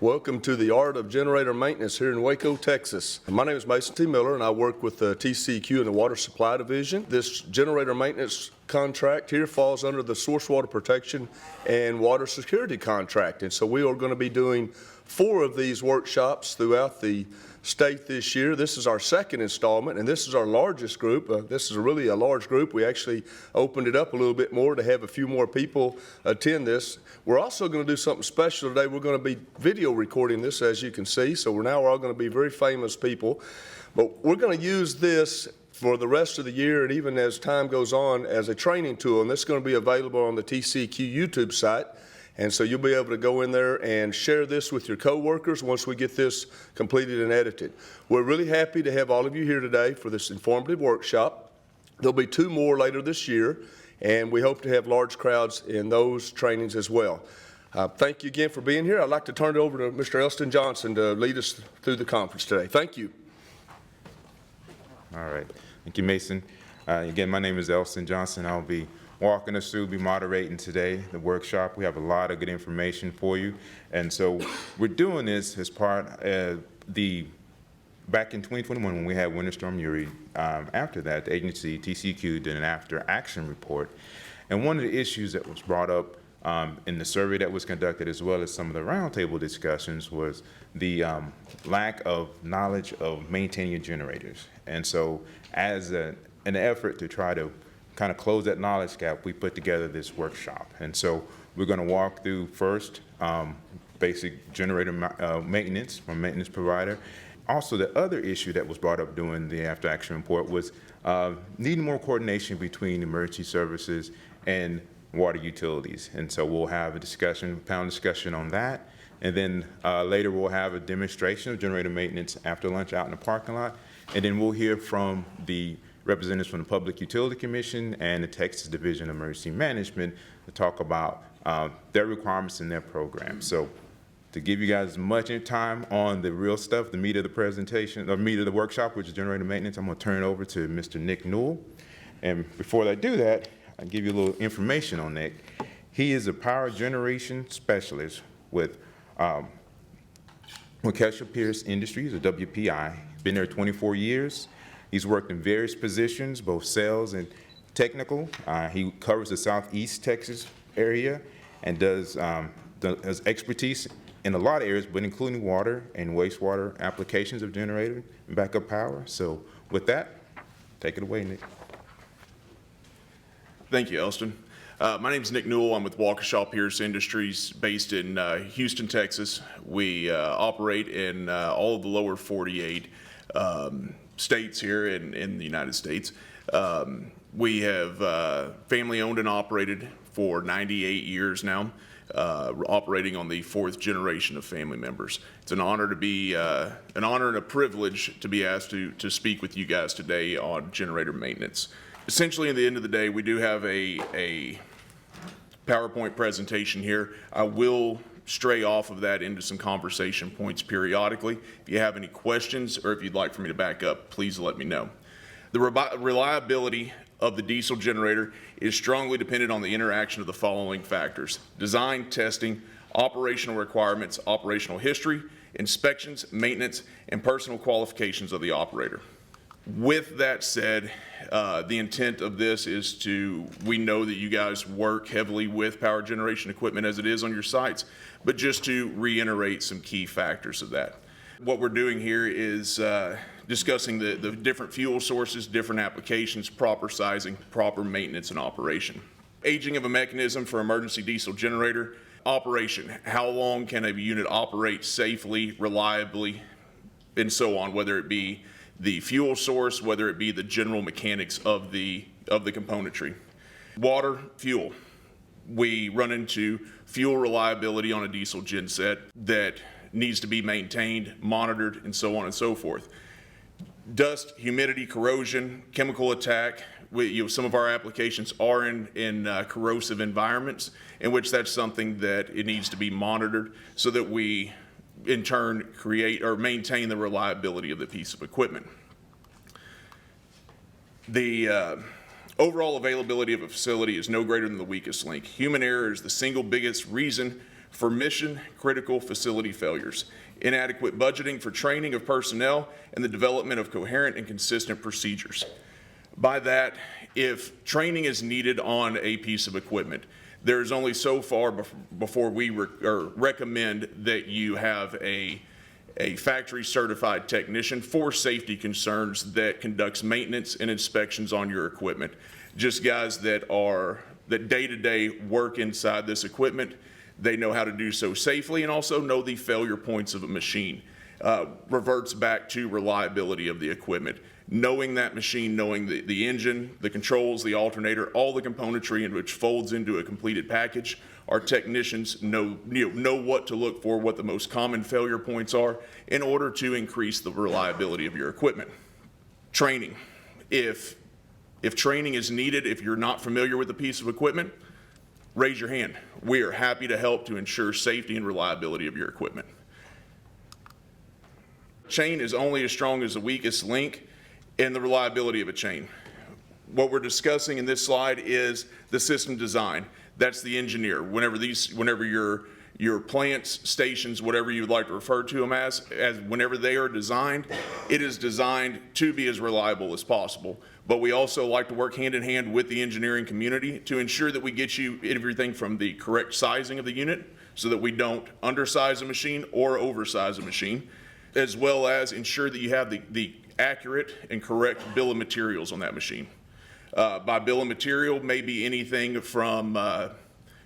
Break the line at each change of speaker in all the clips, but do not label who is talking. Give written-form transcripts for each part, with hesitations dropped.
Welcome to the Art of Generator Maintenance here in Waco, Texas. My name is Mason T. Miller and I work with TCQ in the Water Supply Division. This generator maintenance contract here falls under the Source Water Protection and Water Security contract. And so we are going to be doing 4 of these workshops throughout the state this year. This is our second installment, and this is our largest group. This is really a large group. We actually opened it up a little bit more to have a few more people attend this. We're also going to do something special today. We're going to be video recording this, as you can see, so we're all going to be very famous people. But we're going to use this for the rest of the year and even as time goes on as a training tool, and this is going to be available on the TCQ YouTube site. And so you'll be able to go in there and share this with your coworkers once we get this completed and edited. We're really happy to have all of you here today for this informative workshop. There'll be 2 more later this year, and we hope to have large crowds in those trainings as well. Thank you again for being here. I'd like to turn it over to Mr. Elston Johnson to lead us through the conference today. Thank you.
All right. Thank you, Mason. Again, my name is Elston Johnson. I'll be walking us through, be moderating today, the workshop. We have a lot of good information for you. And so we're doing this as part of back in 2021 when we had Winter Storm Uri. After that, the agency, TCQ, did an after action report. And one of the issues that was brought up in the survey that was conducted, as well as some of the roundtable discussions, was the lack of knowledge of maintaining your generators. And so as an effort to try to kind of close that knowledge gap, we put together this workshop. And so we're going to walk through first basic generator maintenance from a maintenance provider. Also, the other issue that was brought up during the after action report was needing more coordination between emergency services and water utilities. And so we'll have a discussion, panel discussion on that. And then later we'll have a demonstration of generator maintenance after lunch out in the parking lot. And then we'll hear from the representatives from the Public Utility Commission and the Texas Division of Emergency Management to talk about their requirements and their program. So to give you guys as much time on the real stuff, the meat of the presentation, or meat of the workshop, which is generator maintenance, I'm going to turn it over to Mr. Nick Newell. And before I do that, I'll give you a little information on Nick. He is a power generation specialist with Kesha Pierce Industries, or WPI. Been there 24 years. He's worked in various positions, both sales and technical. He covers the Southeast Texas area and has expertise in a lot of areas, but including water and wastewater applications of generator and backup power. So with that, take it away, Nick.
Thank you, Elston. My name is Nick Newell. I'm with Waukesha Pierce Industries based in Houston, Texas. We operate in all of the lower 48 states here in the United States. We have family owned and operated for 98 years now, operating on the 4th generation of family members. It's an honor to be, an honor and a privilege to be asked to speak with you guys today on generator maintenance. Essentially, at the end of the day, we do have a PowerPoint presentation here. I will stray off of that into some conversation points periodically. If you have any questions or if you'd like for me to back up, please let me know. The reliability of the diesel generator is strongly dependent on the interaction of the following factors: design, testing, operational requirements, operational history, inspections, maintenance, and personal qualifications of the operator. With that said, the intent of this is we know that you guys work heavily with power generation equipment as it is on your sites, but just to reiterate some key factors of that. What we're doing here is discussing the different fuel sources, different applications, proper sizing, proper maintenance and operation. Aging of a mechanism for emergency diesel generator. Operation, how long can a unit operate safely, reliably, and so on, whether it be the fuel source, whether it be the general mechanics of the componentry. Water, fuel. We run into fuel reliability on a diesel gen set that needs to be maintained, monitored, and so on and so forth. Dust, humidity, corrosion, chemical attack. Some of our applications are in corrosive environments, in which that's something that it needs to be monitored so that we in turn create or maintain the reliability of the piece of equipment. The overall availability of a facility is no greater than the weakest link. Human error is the single biggest reason for mission-critical facility failures, inadequate budgeting for training of personnel, and the development of coherent and consistent procedures. By that, if training is needed on a piece of equipment, there is only so far before we recommend that you have a factory certified technician for safety concerns that conducts maintenance and inspections on your equipment. Just guys that day-to-day work inside this equipment. They know how to do so safely and also know the failure points of a machine. Reverts back to reliability of the equipment. Knowing that machine, knowing the engine, the controls, the alternator, all the componentry in which folds into a completed package, our technicians know what to look for, what the most common failure points are in order to increase the reliability of your equipment. Training. If training is needed, if you're not familiar with a piece of equipment, raise your hand. We are happy to help to ensure safety and reliability of your equipment. Chain is only as strong as the weakest link in the reliability of a chain. What we're discussing in this slide is the system design. That's the engineer. Whenever your plants, stations, whatever you'd like to refer to them as whenever they are designed, it is designed to be as reliable as possible. But we also like to work hand in hand with the engineering community to ensure that we get you everything from the correct sizing of the unit so that we don't undersize a machine or oversize a machine, as well as ensure that you have the accurate and correct bill of materials on that machine. By bill of material, may be anything from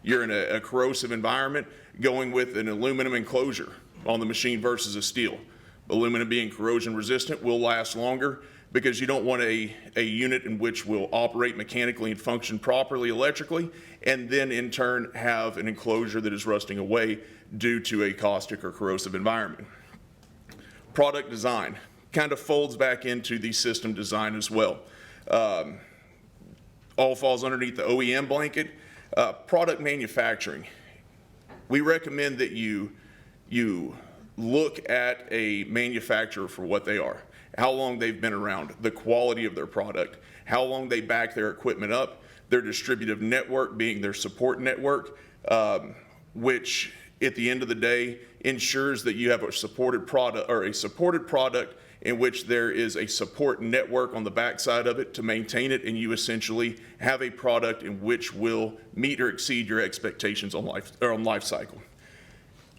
you're in a corrosive environment, going with an aluminum enclosure on the machine versus a steel. Aluminum being corrosion resistant will last longer because you don't want a unit in which will operate mechanically and function properly electrically, and then in turn have an enclosure that is rusting away due to a caustic or corrosive environment. Product design kind of folds back into the system design as well. All falls underneath the OEM blanket. Product manufacturing. We recommend that you look at a manufacturer for what they are, how long they've been around, the quality of their product, how long they back their equipment up, their distributive network being their support network, which at the end of the day ensures that you have a supported product in which there is a support network on the backside of it to maintain it, and you essentially have a product in which will meet or exceed your expectations on life cycle.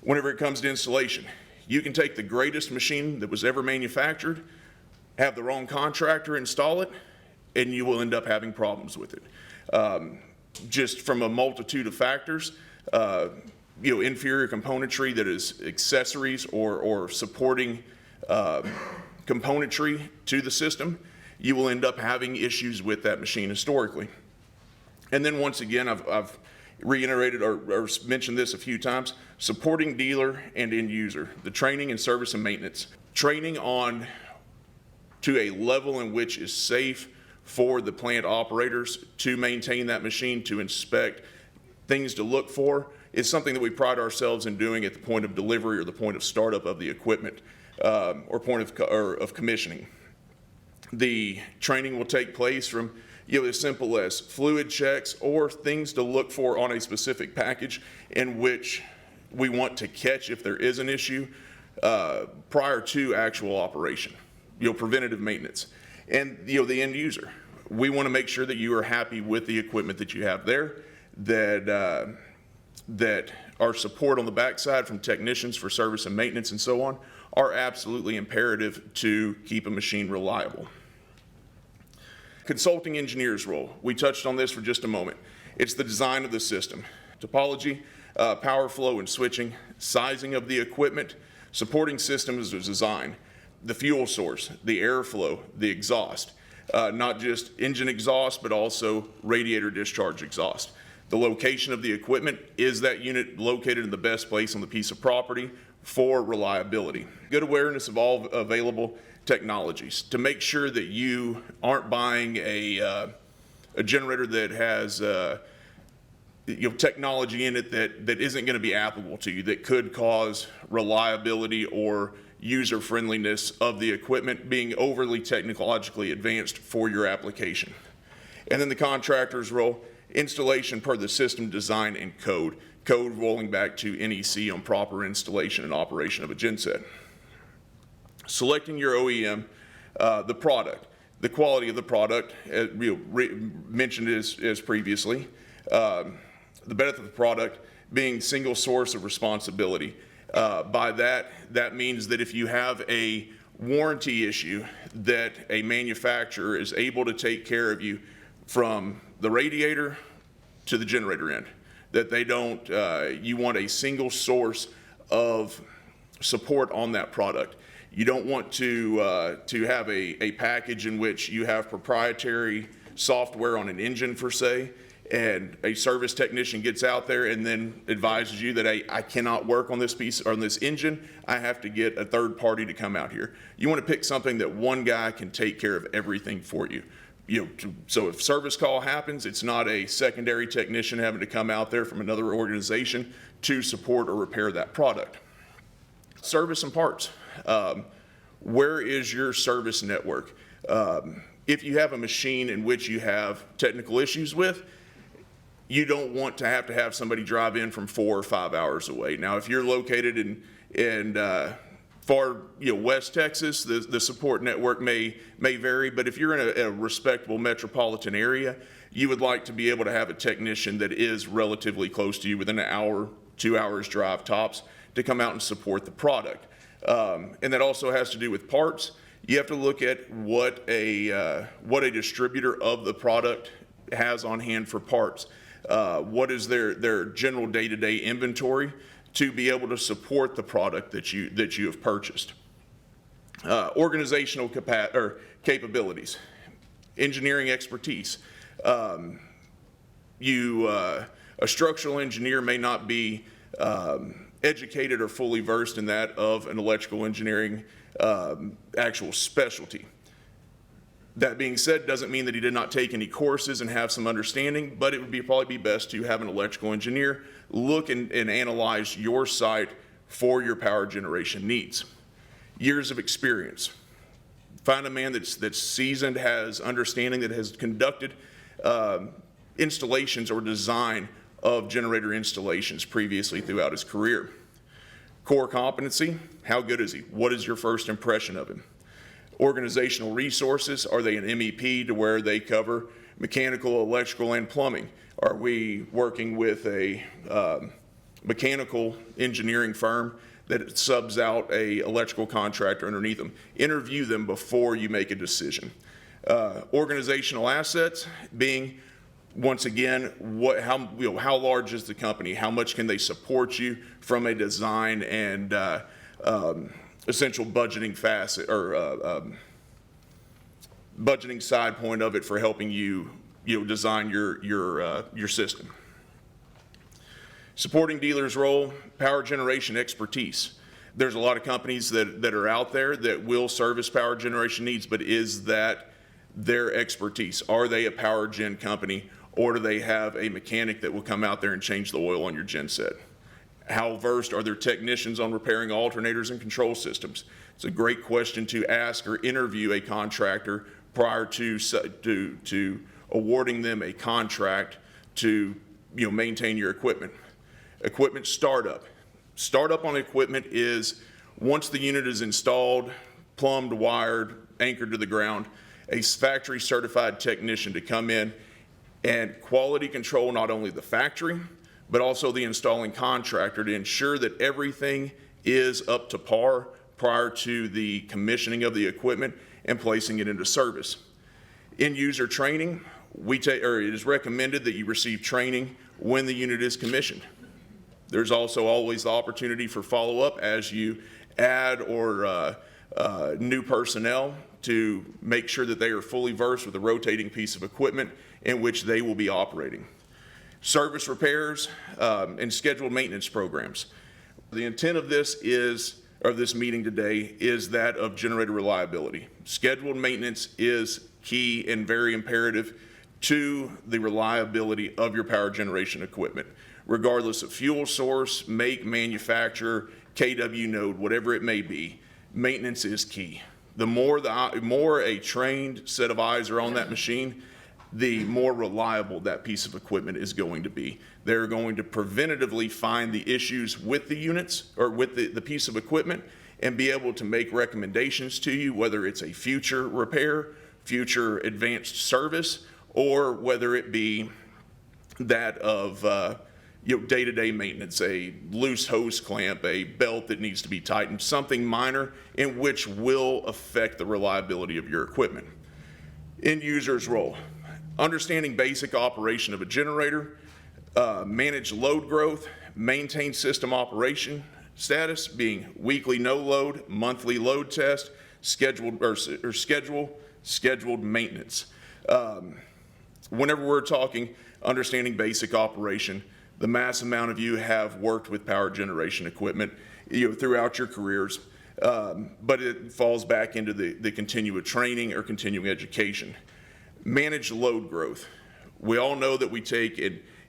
Whenever it comes to installation, you can take the greatest machine that was ever manufactured, have the wrong contractor install it, and you will end up having problems with it. Just from a multitude of factors, inferior componentry that is accessories or supporting componentry to the system, you will end up having issues with that machine historically. And then once again, I've reiterated or mentioned this a few times, supporting dealer and end user, the training and service and maintenance. Training on to a level in which is safe for the plant operators to maintain that machine, to inspect, things to look for, is something that we pride ourselves in doing at the point of delivery or the point of startup of the equipment or point of commissioning. The training will take place from as simple as fluid checks or things to look for on a specific package in which we want to catch if there is an issue prior to actual operation, preventative maintenance. And the end user, we want to make sure that you are happy with the equipment that you have there, that our support on the backside from technicians for service and maintenance and so on are absolutely imperative to keep a machine reliable. Consulting engineer's role. We touched on this for just a moment. It's the design of the system. Topology, power flow and switching, sizing of the equipment, supporting systems of design, the fuel source, the airflow, the exhaust, not just engine exhaust, but also radiator discharge exhaust. The location of the equipment, is that unit located in the best place on the piece of property for reliability? Good awareness of all available technologies to make sure that you aren't buying a generator that has technology in it that isn't going to be applicable to you, that could cause reliability or user friendliness of the equipment being overly technologically advanced for your application. And then the contractor's role, installation per the system design and code. code rolling back to NEC on proper installation and operation of a genset. Selecting your OEM, the product, the quality of the product, mentioned as previously, the benefit of the product being single source of responsibility. By that means that if you have a warranty issue, that a manufacturer is able to take care of you from the radiator to the generator end. That they don't, you want a single source of support on that product. You don't want to have a package in which you have proprietary software on an engine, per se, and a service technician gets out there and then advises you that I cannot work on this piece or on this engine. I have to get a third party to come out here. You want to pick something that one guy can take care of everything for you. So if service call happens, it's not a secondary technician having to come out there from another organization to support or repair that product. Service and parts. Where is your service network? If you have a machine in which you have technical issues with, you don't want to have somebody drive in from 4 or 5 hours away. Now, if you're located in far West Texas, the support network may vary, but if you're in a respectable metropolitan area, you would like to be able to have a technician that is relatively close to you, within an hour, 2 hours drive tops, to come out and support the product. And that also has to do with parts. You have to look at what a distributor of the product has on hand for parts. What is their general day-to-day inventory to be able to support the product that you have purchased. Organizational capabilities, engineering expertise. A structural engineer may not be educated or fully versed in that of an electrical engineering actual specialty. That being said, doesn't mean that he did not take any courses and have some understanding, but it would probably be best to have an electrical engineer look and analyze your site for your power generation needs. Years of experience. Find a man that's seasoned, has understanding, that has conducted installations or design of generator installations previously throughout his career. Core competency, how good is he? What is your first impression of him? Organizational resources, are they an MEP to where they cover mechanical, electrical, and plumbing? Are we working with a mechanical engineering firm that subs out a electrical contractor underneath them? Interview them before you make a decision. Organizational assets being, once again, how large is the company? How much can they support you from a design and essential budgeting facet or budgeting side point of it for helping you design your system. Supporting dealers' role, power generation expertise. There's a lot of companies that are out there that will service power generation needs, but is that their expertise? Are they a power gen company, or do they have a mechanic that will come out there and change the oil on your genset? How versed are their technicians on repairing alternators and control systems? It's a great question to ask or interview a contractor prior to awarding them a contract to maintain your equipment. Equipment startup. Startup on equipment is once the unit is installed, plumbed, wired, anchored to the ground, a factory certified technician to come in and quality control not only the factory, but also the installing contractor to ensure that everything is up to par prior to the commissioning of the equipment and placing it into service. End user training, it is recommended that you receive training when the unit is commissioned. There's also always the opportunity for follow-up as you add or new personnel to make sure that they are fully versed with the rotating piece of equipment in which they will be operating. Service repairs and scheduled maintenance programs. The intent of this meeting today is that of generator reliability. Scheduled maintenance is key and very imperative to the reliability of your power generation equipment. Regardless of fuel source, make, manufacturer, KW node, whatever it may be, maintenance is key. The more a trained set of eyes are on that machine, the more reliable that piece of equipment is going to be. They're going to preventatively find the issues with the units or with the piece of equipment and be able to make recommendations to you, whether it's a future repair, future advanced service, or whether it be that of day-to-day maintenance, a loose hose clamp, a belt that needs to be tightened, something minor in which will affect the reliability of your equipment. End user's role: understanding basic operation of a generator, manage load growth, maintain system operation status, being weekly no load, monthly load test, scheduled maintenance. Whenever we're talking understanding basic operation, the mass amount of you have worked with power generation equipment throughout your careers, but it falls back into the continuing training or continuing education. Manage load growth. We all know that we take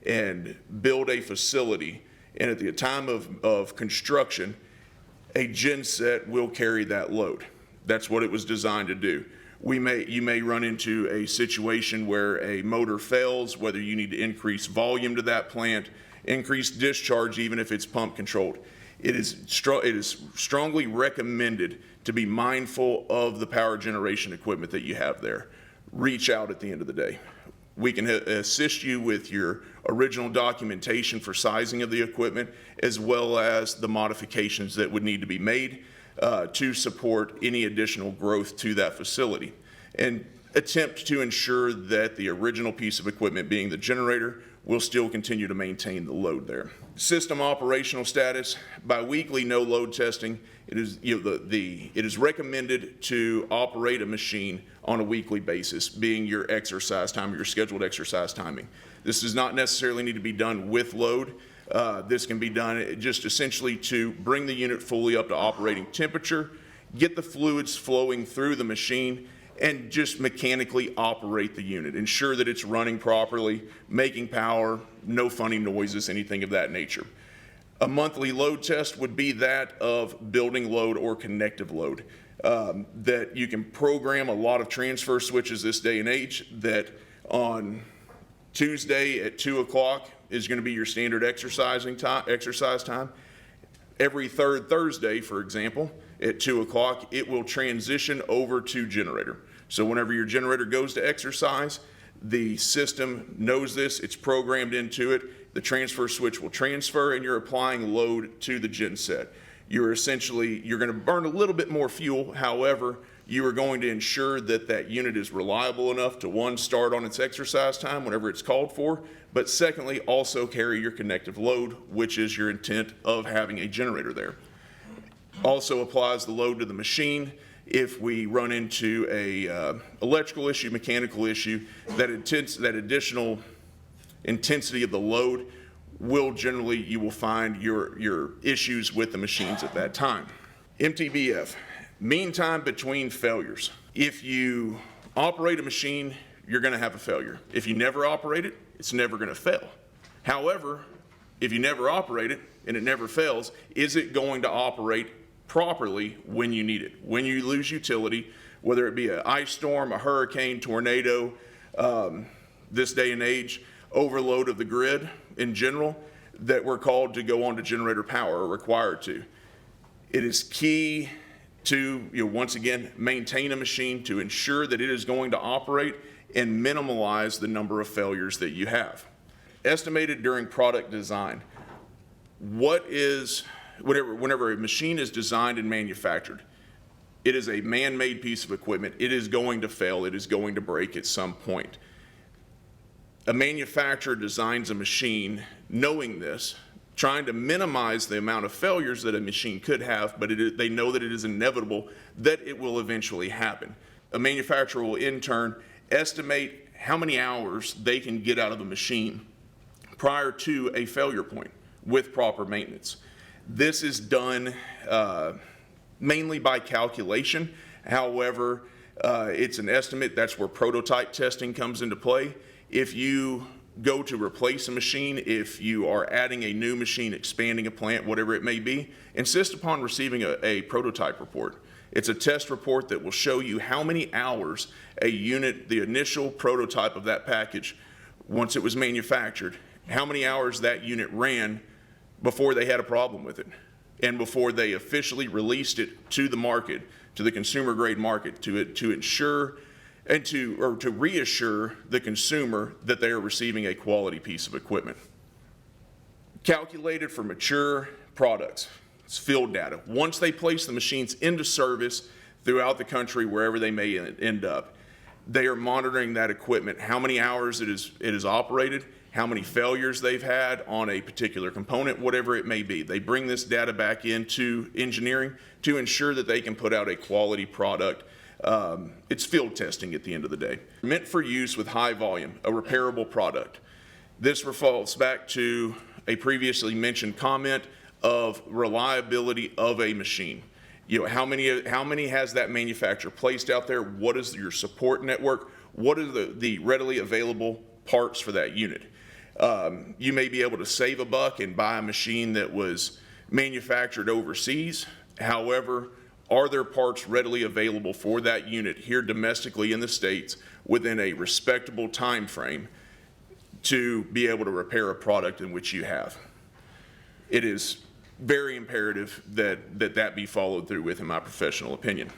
and build a facility, and at the time of construction, a gen set will carry that load. That's what it was designed to do. You may run into a situation where a motor fails, whether you need to increase volume to that plant, increase discharge even if it's pump controlled. It is strongly recommended to be mindful of the power generation equipment that you have there. Reach out at the end of the day. We can assist you with your original documentation for sizing of the equipment, as well as the modifications that would need to be made to support any additional growth to that facility, and attempt to ensure that the original piece of equipment, being the generator, will still continue to maintain the load there. System operational status: bi-weekly no load testing. It is recommended to operate a machine on a weekly basis, being your exercise time, your scheduled exercise timing. This does not necessarily need to be done with load. This can be done just essentially to bring the unit fully up to operating temperature, get the fluids flowing through the machine, and just mechanically operate the unit. Ensure that it's running properly, making power, no funny noises, anything of that nature. A monthly load test would be that of building load or connective load. That you can program a lot of transfer switches this day and age, that on Tuesday at 2 o'clock is going to be your standard exercise time. Every third Thursday, for example, at 2 o'clock, it will transition over to generator. So whenever your generator goes to exercise, the system knows this, it's programmed into it, the transfer switch will transfer, and you're applying load to the gen set. You're going to burn a little bit more fuel. However, you are going to ensure that that unit is reliable enough to, one, start on its exercise time whenever it's called for, but secondly, also carry your connective load, which is your intent of having a generator there. Also applies the load to the machine. If we run into a electrical issue, mechanical issue, that additional intensity of the load will generally, you will find your issues with the machines at that time. MTBF, mean time between failures. If you operate a machine, you're going to have a failure. If you never operate it, it's never going to fail. However, if you never operate it and it never fails, is it going to operate properly when you need it? When you lose utility, whether it be an ice storm, a hurricane, tornado, this day and age, overload of the grid in general, that we're called to go on to generator power, or required to. It is key to, once again, maintain a machine to ensure that it is going to operate and minimize the number of failures that you have. Estimated during product design. Whenever a machine is designed and manufactured, it is a man-made piece of equipment. It is going to fail. It is going to break at some point. A manufacturer designs a machine knowing this, trying to minimize the amount of failures that a machine could have, but they know that it is inevitable that it will eventually happen. A manufacturer will in turn estimate how many hours they can get out of a machine prior to a failure point with proper maintenance. This is done mainly by calculation. However, it's an estimate. That's where prototype testing comes into play. If you go to replace a machine, if you are adding a new machine, expanding a plant, whatever it may be, insist upon receiving a prototype report. It's a test report that will show you how many hours a unit, the initial prototype of that package, once it was manufactured, how many hours that unit ran before they had a problem with it and before they officially released it to the market, to the consumer grade market, to ensure and to reassure the consumer that they are receiving a quality piece of equipment. Calculated for mature products. It's field data. Once they place the machines into service throughout the country, wherever they may end up, they are monitoring that equipment, how many hours it is operated, how many failures they've had on a particular component, whatever it may be. They bring this data back into engineering to ensure that they can put out a quality product. It's field testing at the end of the day. Meant for use with high volume, a repairable product. This falls back to a previously mentioned comment of reliability of a machine. You know, how many has that manufacturer placed out there? What is your support network? What are the readily available parts for that unit? You may be able to save a buck and buy a machine that was manufactured overseas. However, are there parts readily available for that unit here domestically in the States within a respectable time frame to be able to repair a product in which you have? It is very imperative that be followed through with, in my professional opinion.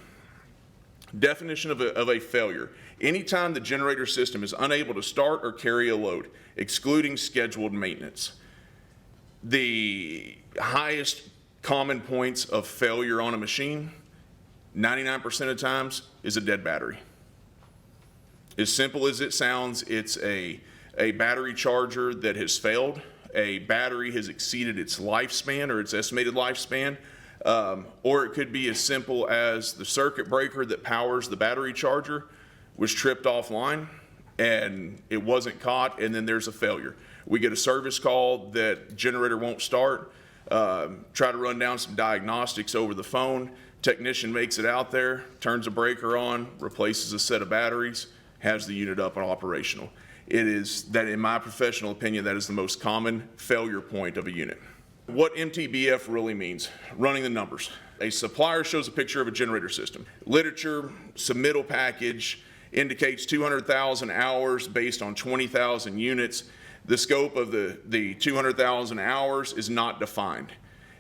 Definition of a failure. Anytime the generator system is unable to start or carry a load, excluding scheduled maintenance. The highest common points of failure on a machine, 99% of times, is a dead battery. As simple as it sounds, it's a battery charger that has failed. A battery has exceeded its lifespan or its estimated lifespan, or it could be as simple as the circuit breaker that powers the battery charger was tripped offline and it wasn't caught, and then there's a failure. We get a service call that generator won't start, try to run down some diagnostics over the phone, technician makes it out there, turns a breaker on, replaces a set of batteries, has the unit up and operational. It is that, in my professional opinion, that is the most common failure point of a unit. What MTBF really means, running the numbers. A supplier shows a picture of a generator system. Literature, submittal package indicates 200,000 hours based on 20,000 units. The scope of the 200,000 hours is not defined.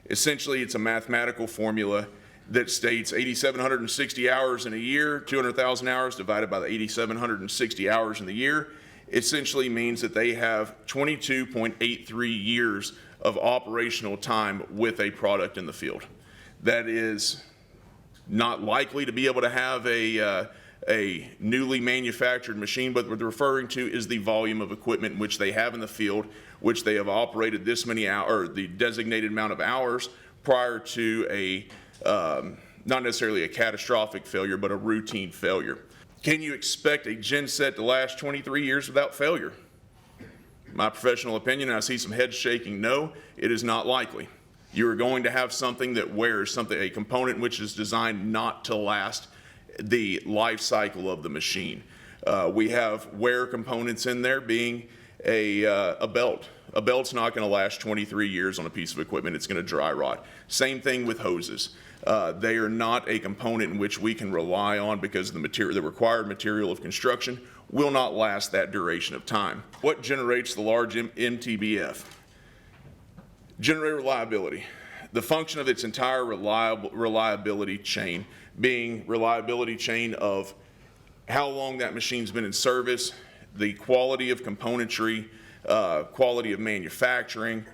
Essentially, it's a mathematical formula that states 8,760 hours in a year, 200,000 hours divided by the 8,760 hours in the year, essentially means that they have 22.83 years of operational time with a product in the field. That is not likely to be able to have a newly manufactured machine, but what they're referring to is the volume of equipment which they have in the field, which they have operated this many hours, or the designated amount of hours prior to a, not necessarily a catastrophic failure, but a routine failure. Can you expect a genset to last 23 years without failure? My professional opinion, and I see some heads shaking, no, it is not likely. You are going to have something that wears, a component which is designed not to last the life cycle of the machine. We have wear components in there, being a belt. A belt's not going to last 23 years on a piece of equipment. It's going to dry rot. Same thing with hoses. They are not a component in which we can rely on because the required material of construction will not last that duration of time. What generates the large MTBF? Generator reliability. The function of its entire reliability chain being reliability chain of how long that machine's been in service, the quality of componentry, quality of manufacturing,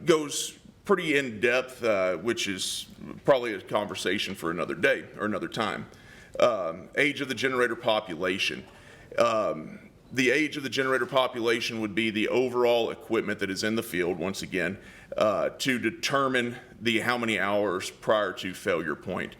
goes pretty in depth, which is probably a conversation for another day or another time. Age of the generator population. The age of the generator population would be the overall equipment that is in the field, once again, to determine how many hours prior to failure point.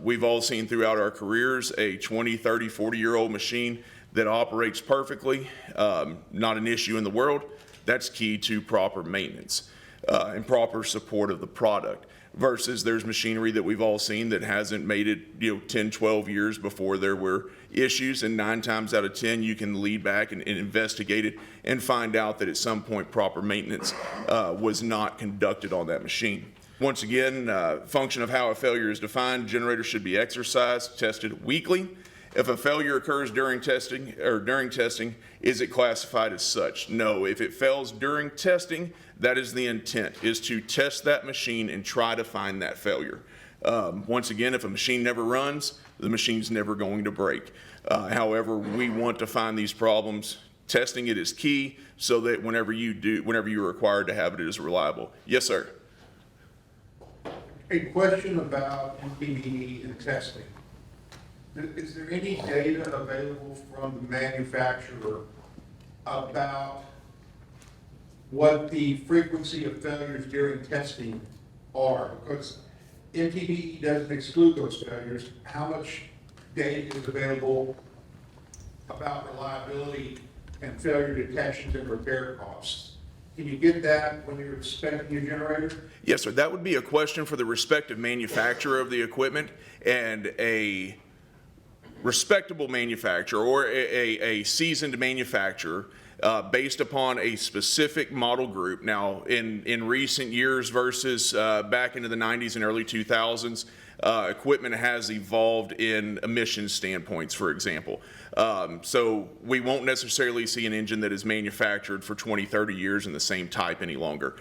We've all seen throughout our careers a 20, 30, 40-year-old machine that operates perfectly, not an issue in the world. That's key to proper maintenance and proper support of the product. versus there's machinery that we've all seen that hasn't made it, 10, 12 years before there were issues, and 9 times out of 10, you can lead back and investigate it and find out that at some point proper maintenance was not conducted on that machine. Once again, function of how a failure is defined, generators should be exercised, tested weekly. If a failure occurs during testing, is it classified as such? No. If it fails during testing, that is the intent, is to test that machine and try to find that failure. Once again, if a machine never runs, the machine's never going to break. However, we want to find these problems. Testing it is key so that whenever you're required to have it, it is reliable. Yes, sir.
A question about MPD and testing. Is there any data available from the manufacturer about what the frequency of failures during testing are? Because MTBE doesn't exclude those failures. How much data is available about reliability and failure detections and repair costs? Can you get that when you're inspecting your generator?
Yes, sir. That would be a question for the respective manufacturer of the equipment, and a respectable manufacturer or a seasoned manufacturer based upon a specific model group. Now, in recent years versus back into the 90s and early 2000s, equipment has evolved in emissions standpoints, for example. So we won't necessarily see an engine that is manufactured for 20, 30 years in the same type any longer.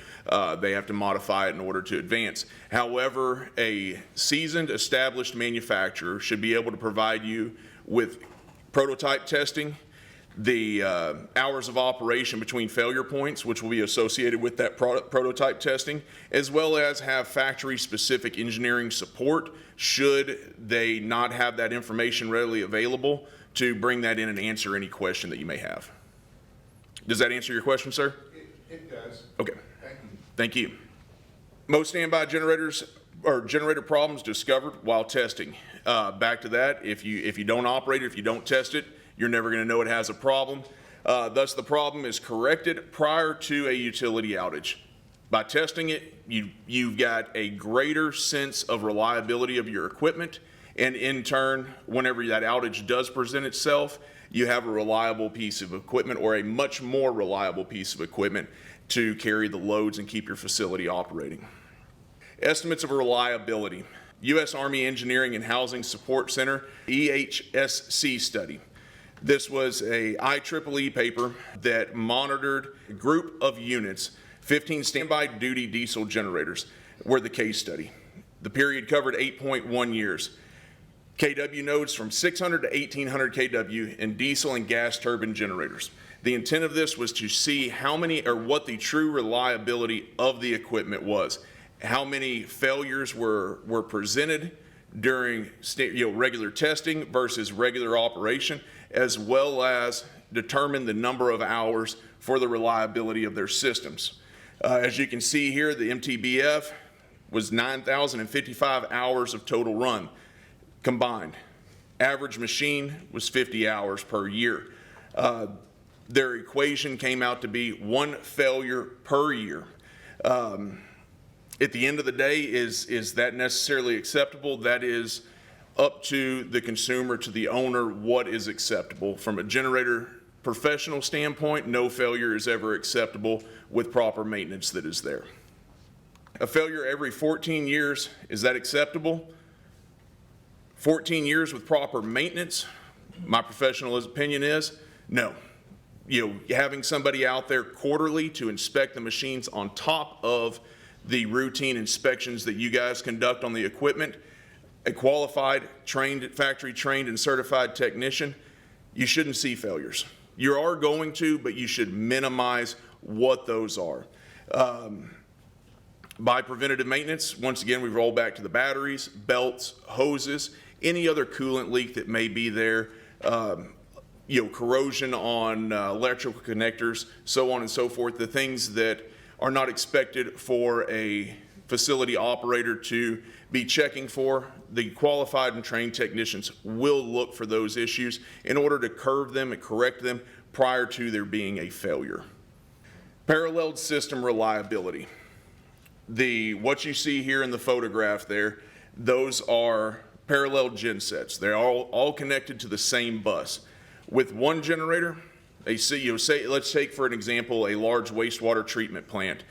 They have to modify it in order to advance. However, a seasoned, established manufacturer should be able to provide you with prototype testing, the hours of operation between failure points, which will be associated with that prototype testing, as well as have factory-specific engineering support should they not have that information readily available to bring that in and answer any question that you may have. Does that answer your question, sir?
It does.
Okay.
Thank you.
Thank you. Most standby generators or generator problems discovered while testing. Back to that, if you don't operate it, if you don't test it, you're never going to know it has a problem. Thus, the problem is corrected prior to a utility outage. By testing it, you've got a greater sense of reliability of your equipment, and in turn, whenever that outage does present itself, you have a reliable piece of equipment, or a much more reliable piece of equipment to carry the loads and keep your facility operating. Estimates of reliability. U.S. Army Engineering and Housing Support Center, EHSC study. This was a IEEE paper that monitored a group of units, 15 standby duty diesel generators were the case study. The period covered 8.1 years. KW nodes from 600 to 1800 KW in diesel and gas turbine generators. The intent of this was to see how many, or what the true reliability of the equipment was. How many failures were presented during regular testing versus regular operation, as well as determine the number of hours for the reliability of their systems. As you can see here, the MTBF was 9,055 hours of total run combined. Average machine was 50 hours per year. Their equation came out to be 1 failure per year. At the end of the day, is that necessarily acceptable? That is up to the consumer, to the owner, what is acceptable. From a generator professional standpoint, no failure is ever acceptable with proper maintenance that is there. A failure every 14 years, is that acceptable? 14 years with proper maintenance, my professional opinion is no. Having somebody out there quarterly to inspect the machines on top of the routine inspections that you guys conduct on the equipment, a qualified, factory trained and certified technician, you shouldn't see failures. You are going to, but you should minimize what those are. By preventative maintenance, once again, we roll back to the batteries, belts, hoses, any other coolant leak that may be there, corrosion on electrical connectors, so on and so forth, the things that are not expected for a facility operator to be checking for. The qualified and trained technicians will look for those issues in order to curve them and correct them prior to there being a failure. Paralleled system reliability. what you see here in the photograph there, those are parallel gen sets. They're all connected to the same bus. With one generator, let's take for an example a large wastewater treatment plant,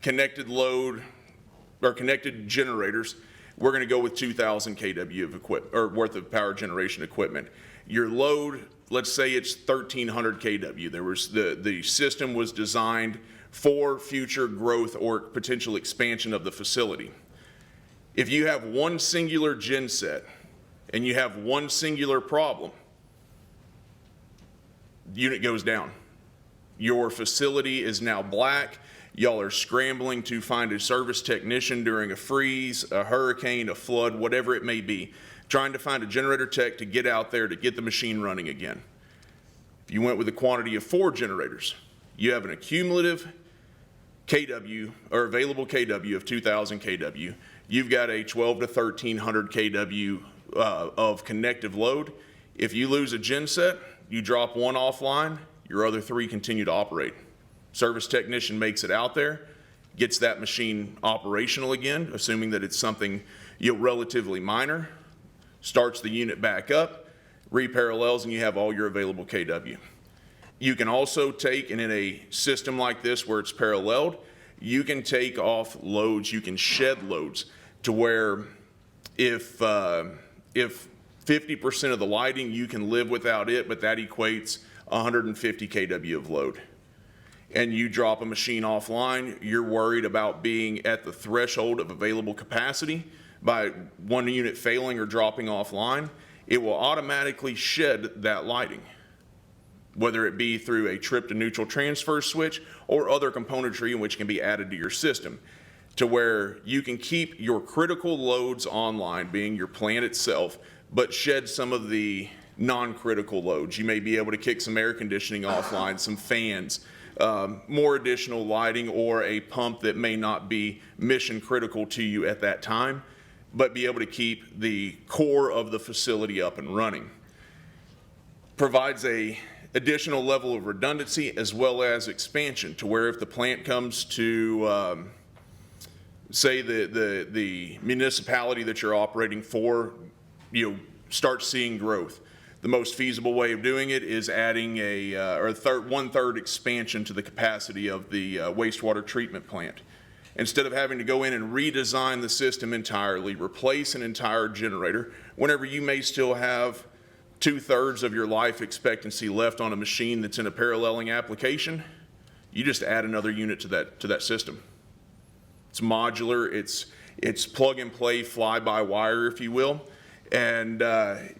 connected load or connected generators. We're going to go with 2,000 kW of worth of power generation equipment. Your load, let's say it's 1,300 kW. The system was designed for future growth or potential expansion of the facility. If you have one singular gen set and you have one singular problem, the unit goes down. Your facility is now black. Y'all are scrambling to find a service technician during a freeze, a hurricane, a flood, whatever it may be, trying to find a generator tech to get out there to get the machine running again. If you went with a quantity of 4 generators, you have an accumulative kW or available kW of 2,000 kW. You've got a 12 to 1,300 kW of connective load. If you lose a gen set, you drop one offline, your other 3 continue to operate. Service technician makes it out there, gets that machine operational again, assuming that it's something relatively minor, starts the unit back up, reparallels, and you have all your available kW. You can also take, and in a system like this where it's paralleled, you can take off loads, you can shed loads to where if 50% of the lighting, you can live without it, but that equates 150 kW of load. And you drop a machine offline, you're worried about being at the threshold of available capacity by one unit failing or dropping offline, it will automatically shed that lighting, whether it be through a trip to neutral transfer switch or other componentry in which can be added to your system, to where you can keep your critical loads online, being your plant itself, but shed some of the non-critical loads. You may be able to kick some air conditioning offline, some fans, more additional lighting, or a pump that may not be mission critical to you at that time, but be able to keep the core of the facility up and running. Provides a additional level of redundancy as well as expansion, to where if the plant comes to say the municipality that you're operating for, start seeing growth. The most feasible way of doing it is adding a 1/3 expansion to the capacity of the wastewater treatment plant. Instead of having to go in and redesign the system entirely, replace an entire generator, whenever you may still have 2/3 of your life expectancy left on a machine that's in a paralleling application, you just add another unit to that system. It's modular, it's plug and play, fly by wire, if you will. And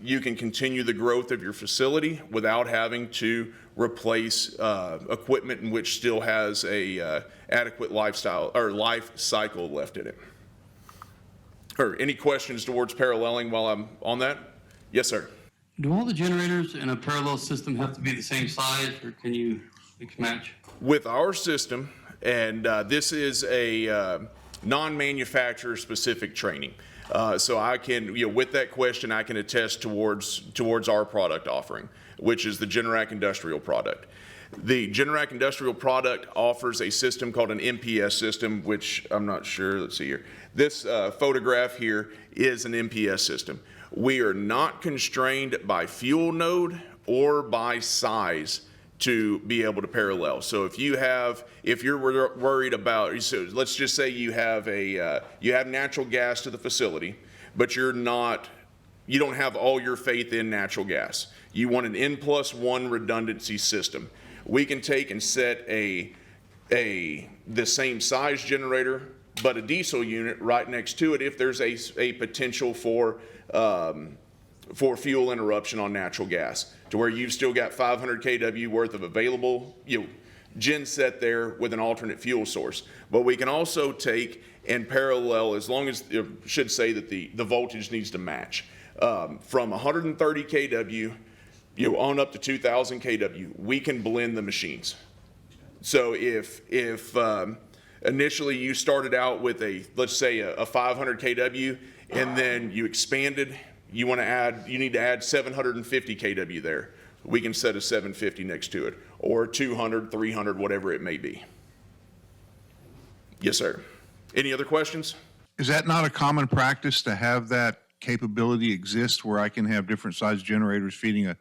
you can continue the growth of your facility without having to replace equipment in which still has a adequate life cycle left in it. Or any questions towards paralleling while I'm on that? Yes, sir.
Do all the generators in a parallel system have to be the same size, or can you mix match?
With our system, and this is a non-manufacturer specific training. So I can, with that question, I can attest towards our product offering, which is the Generac Industrial product. The Generac Industrial product offers a system called an MPS system, which I'm not sure, let's see here. This photograph here is an MPS system. We are not constrained by fuel node or by size to be able to parallel. So if you're worried about, so let's just say you have natural gas to the facility, but you don't have all your faith in natural gas. You want an N+1 redundancy system. We can take and set the same size generator, but a diesel unit right next to it if there's a potential for fuel interruption on natural gas, to where you've still got 500 kW worth of available gen set there with an alternate fuel source. But we can also take and parallel, as long as, should say that the voltage needs to match. From 130 kW on up to 2,000 kW, we can blend the machines. So if initially you started out with let's say a 500 kW, and then you expanded, you need to add 750 kW there. We can set a 750 next to it, or 200, 300, whatever it may be. Yes, sir. Any other questions?
Is that not a common practice to have that capability exist where I can have different size generators feeding a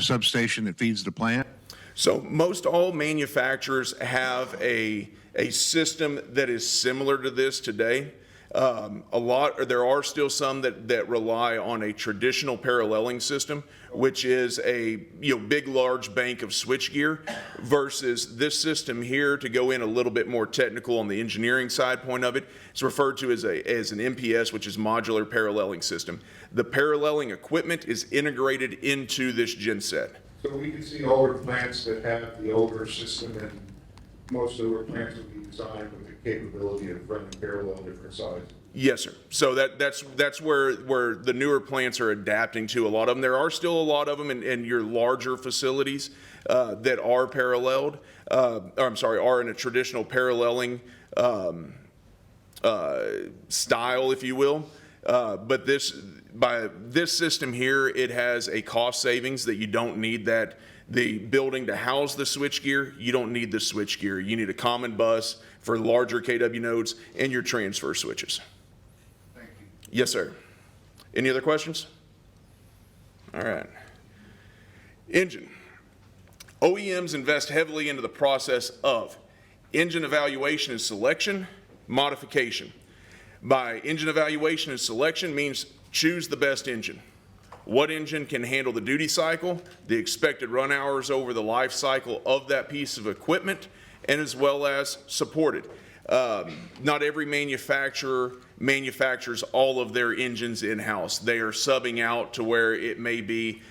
substation that feeds the plant?
So most all manufacturers have a system that is similar to this today. There are still some that rely on a traditional paralleling system, which is a big, large bank of switchgear, versus this system here. To go in a little bit more technical on the engineering side point of it, it's referred to as an MPS, which is modular paralleling system. The paralleling equipment is integrated into this genset.
So we can see older plants that have the older system, and most older plants will be designed with the capability of running parallel different sizes.
Yes, sir. So that's where the newer plants are adapting to. A lot of them. There are still a lot of them in your larger facilities that are paralleled. Are in a traditional paralleling style, if you will. But by this system here, it has a cost savings that you don't need the building to house the switchgear. You don't need the switchgear. You need a common bus for larger KW nodes and your transfer switches.
Thank you.
Yes, sir. Any other questions? All right. Engine. OEMs invest heavily into the process of engine evaluation and selection, modification. By engine evaluation and selection means choose the best engine. What engine can handle the duty cycle, the expected run hours over the life cycle of that piece of equipment, and as well as support it. Not every manufacturer manufactures all of their engines in-house. They are subbing out to where it may be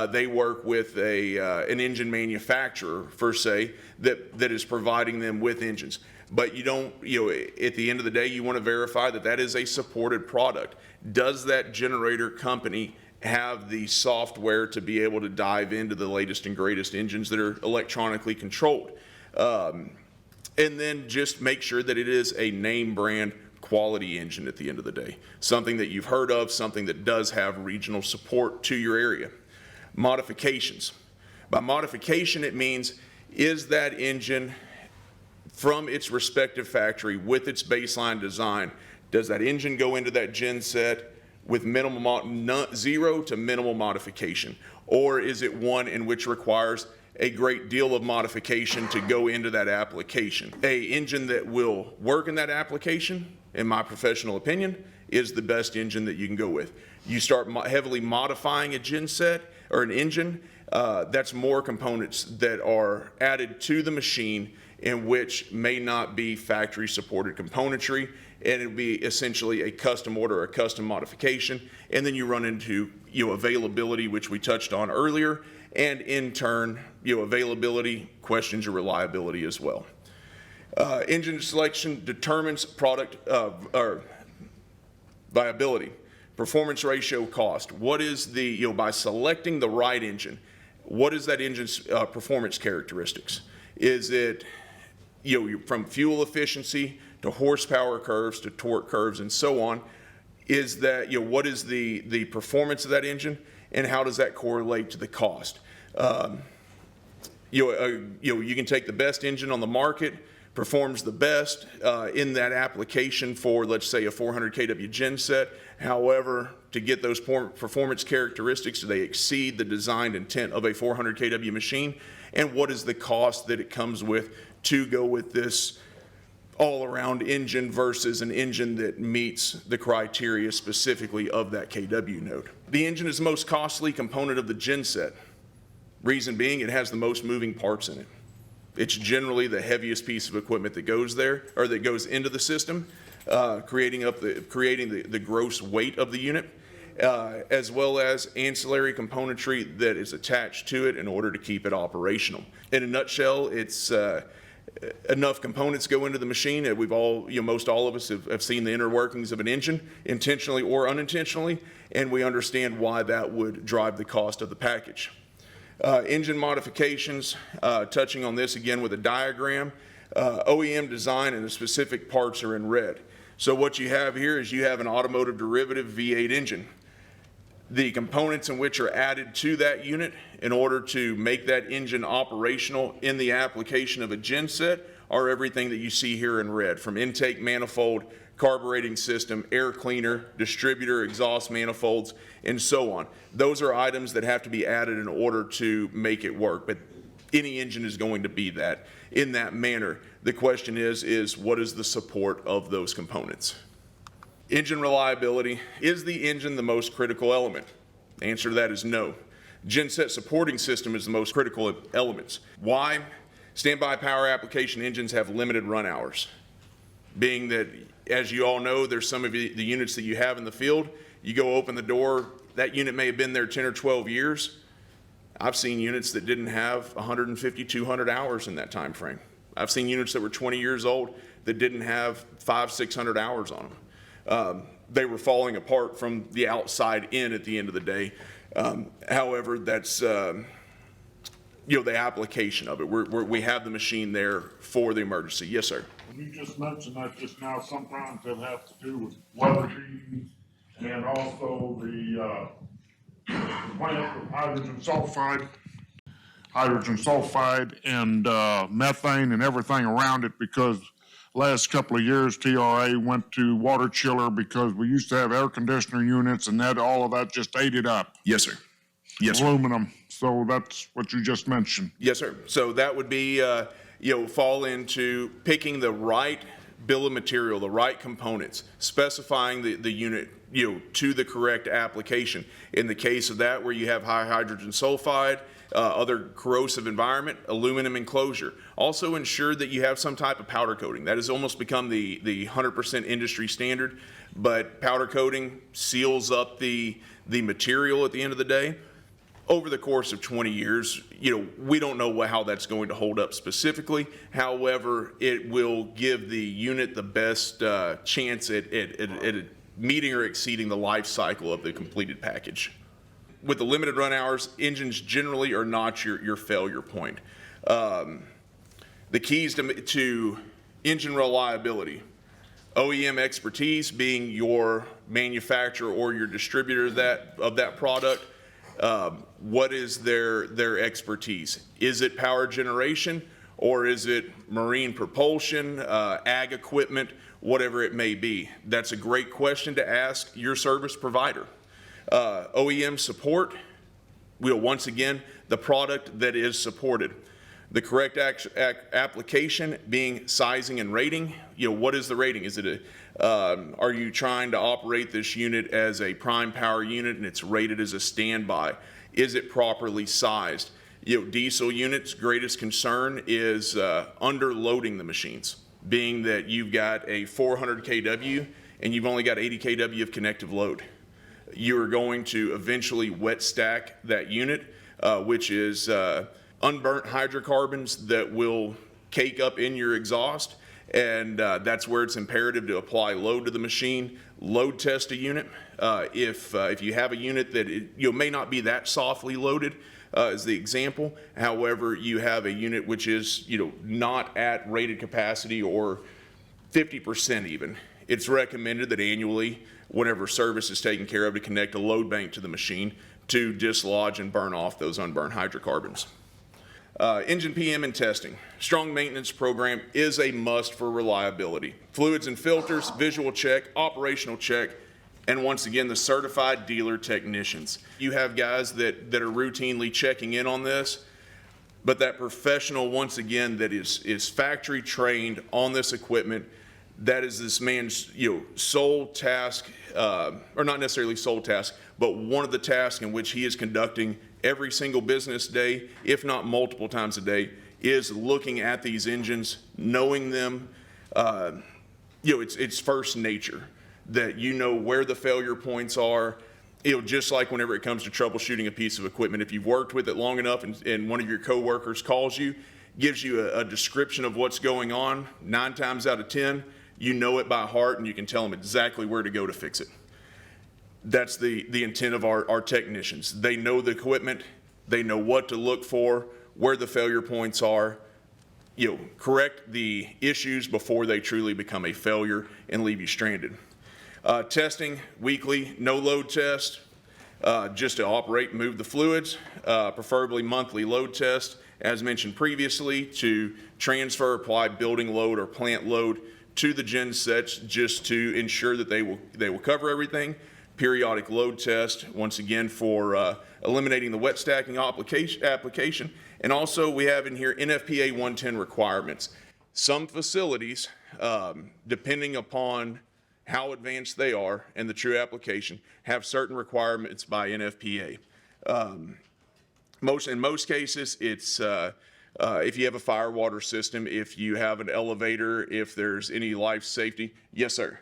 they work with an engine manufacturer, per se, that is providing them with engines. But you don't, at the end of the day, you want to verify that is a supported product. Does that generator company have the software to be able to dive into the latest and greatest engines that are electronically controlled? And then just make sure that it is a name brand quality engine at the end of the day. Something that you've heard of, something that does have regional support to your area. Modifications. By modification, it means, is that engine from its respective factory with its baseline design, does that engine go into that gen set with zero to minimal modification? Or is it one in which requires a great deal of modification to go into that application? A engine that will work in that application, in my professional opinion, is the best engine that you can go with. You start heavily modifying a gen set or an engine, that's more components that are added to the machine in which may not be factory supported componentry, and it'll be essentially a custom order or a custom modification. And then you run into availability, which we touched on earlier, and in turn, availability questions your reliability as well. Engine selection determines product or viability, performance ratio, cost. What is by selecting the right engine, what is that engine's performance characteristics? Is it from fuel efficiency to horsepower curves to torque curves and so on? Is that what is the performance of that engine, and how does that correlate to the cost? You can take the best engine on the market, performs the best in that application for, let's say, a 400 kW gen set. However, to get those performance characteristics, do they exceed the designed intent of a 400 kW machine? And what is the cost that it comes with to go with this all-around engine versus an engine that meets the criteria specifically of that KW node? The engine is the most costly component of the gen set. Reason being, it has the most moving parts in it. It's generally the heaviest piece of equipment that goes there, or that goes into the system, creating the gross weight of the unit, as well as ancillary componentry that is attached to it in order to keep it operational. In a nutshell, it's enough components go into the machine that we've all, most all of us have seen the inner workings of an engine, intentionally or unintentionally, and we understand why that would drive the cost of the package. Engine modifications, touching on this again with a diagram. OEM design and the specific parts are in red. So what you have here is you have an automotive derivative V8 engine. The components in which are added to that unit in order to make that engine operational in the application of a gen set are everything that you see here in red, from intake manifold, carbureting system, air cleaner, distributor, exhaust manifolds, and so on. Those are items that have to be added in order to make it work, but any engine is going to be that in that manner. The question is what is the support of those components? Engine reliability. Is the engine the most critical element? The answer to that is no. Genset supporting system is the most critical elements. Why? Standby power application engines have limited run hours. Being that, as you all know, there's some of the units that you have in the field, you go open the door, that unit may have been there 10 or 12 years. I've seen units that didn't have 150, 200 hours in that time frame. I've seen units that were 20 years old that didn't have 500, 600 hours on them. They were falling apart from the outside in at the end of the day. However, that's the application of it. We have the machine there for the emergency. Yes, sir.
You just mentioned that just now. Sometimes it has to do with weather heating and also the plant of hydrogen sulfide and methane and everything around it, because last couple of years TRA went to water chiller because we used to have air conditioner units, and that all of that just ate it up.
Yes, sir. Yes, sir.
Aluminum. So that's what you just mentioned.
Yes, sir. So that would be, fall into picking the right bill of material, the right components, specifying the unit, to the correct application. In the case of that, where you have high hydrogen sulfide, other corrosive environment, aluminum enclosure. Also ensure that you have some type of powder coating. That has almost become the 100% industry standard, but powder coating seals up the material at the end of the day. Over the course of 20 years, we don't know how that's going to hold up specifically. However, it will give the unit the best chance at meeting or exceeding the life cycle of the completed package. With the limited run hours, engines generally are not your failure point. The keys to engine reliability: OEM expertise, being your manufacturer or your distributor of that product. What is their expertise? Is it power generation, or is it marine propulsion, ag equipment, whatever it may be? That's a great question to ask your service provider. OEM support, once again, the product that is supported. The correct application being sizing and rating. What is the rating? Is it are you trying to operate this unit as a prime power unit and it's rated as a standby? Is it properly sized? Diesel units' greatest concern is underloading the machines, being that you've got a 400 kW and you've only got 80 kW of connective load. You're going to eventually wet stack that unit, which is unburnt hydrocarbons that will cake up in your exhaust, and that's where it's imperative to apply load to the machine, load test a unit. If you have a unit that may not be that softly loaded, as the example, however, you have a unit which is not at rated capacity or 50% even, it's recommended that annually, whenever service is taken care of, to connect a load bank to the machine to dislodge and burn off those unburned hydrocarbons. Engine PM and testing. Strong maintenance program is a must for reliability. Fluids and filters, visual check, operational check, and once again, the certified dealer technicians. You have guys that are routinely checking in on this, but that professional, once again, that is factory trained on this equipment, that is this man's sole task, or not necessarily sole task, but one of the tasks in which he is conducting every single business day, if not multiple times a day, is looking at these engines, knowing them. It's first nature that where the failure points are. Just like whenever it comes to troubleshooting a piece of equipment, if you've worked with it long enough and one of your coworkers calls you, gives you a description of what's going on, 9 times out of 10, you know it by heart and you can tell them exactly where to go to fix it. That's the intent of our technicians. They know the equipment, they know what to look for, where the failure points are, correct the issues before they truly become a failure and leave you stranded. Testing weekly, no load test, just to operate and move the fluids, preferably monthly load test, as mentioned previously, to transfer, apply building load or plant load to the gen sets just to ensure that they will cover everything. Periodic load test, once again, for eliminating the wet stacking application. And also we have in here NFPA 110 requirements. Some facilities, depending upon how advanced they are and the true application, have certain requirements by NFPA. In most cases, it's if you have a fire water system, if you have an elevator, if there's any life safety. Yes, sir.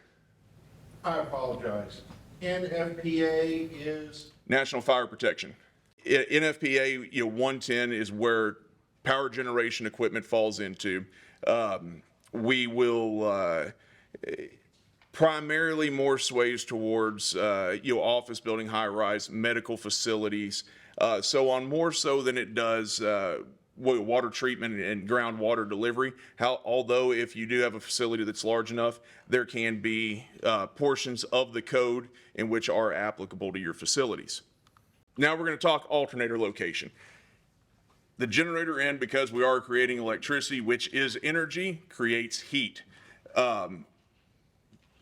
I apologize. NFPA is?
National Fire Protection. NFPA 110 is where power generation equipment falls into. We will primarily more sways towards office building, high rise, medical facilities, so on, more so than it does water treatment and groundwater delivery. Although if you do have a facility that's large enough, there can be portions of the code in which are applicable to your facilities. Now we're going to talk alternator location. The generator end, because we are creating electricity, which is energy, creates heat.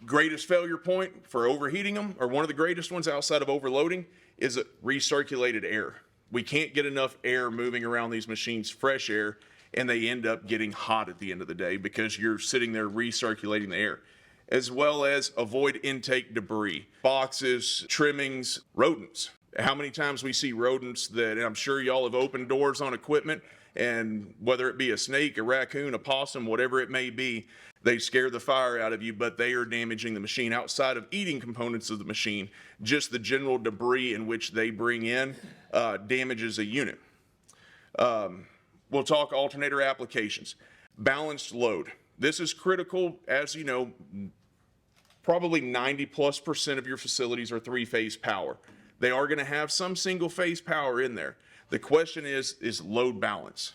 Greatest failure point for overheating them, or one of the greatest ones outside of overloading, is recirculated air. We can't get enough air moving around these machines, fresh air, and they end up getting hot at the end of the day because you're sitting there recirculating the air. As well as avoid intake debris, boxes, trimmings, rodents. How many times we see rodents that, and I'm sure y'all have opened doors on equipment, and whether it be a snake, a raccoon, a possum, whatever it may be, they scare the fire out of you, but they are damaging the machine. Outside of eating components of the machine, just the general debris in which they bring in damages a unit. We'll talk alternator applications. Balanced load. This is critical. As you know, probably 90+% of your facilities are three-phase power. They are going to have some single-phase power in there. The question is load balance.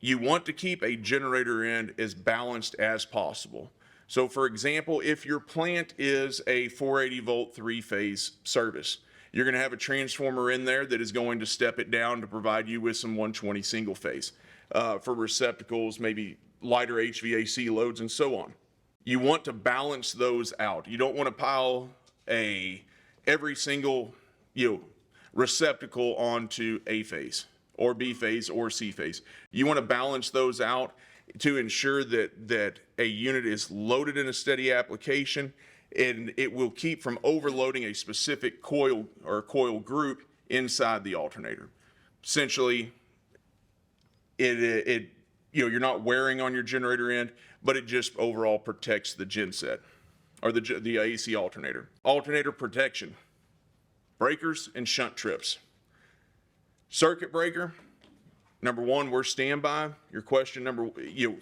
You want to keep a generator end as balanced as possible. So for example, if your plant is a 480 volt three-phase service, you're going to have a transformer in there that is going to step it down to provide you with some 120 single phase for receptacles, maybe lighter HVAC loads, and so on. You want to balance those out. You don't want to pile every single receptacle onto A phase or B phase or C phase. You want to balance those out to ensure that a unit is loaded in a steady application, and it will keep from overloading a specific coil or coil group inside the alternator. Essentially, you're not wearing on your generator end, but it just overall protects the genset or the AC alternator. Alternator protection, breakers and shunt trips. Circuit breaker, number one, we're standby. Your question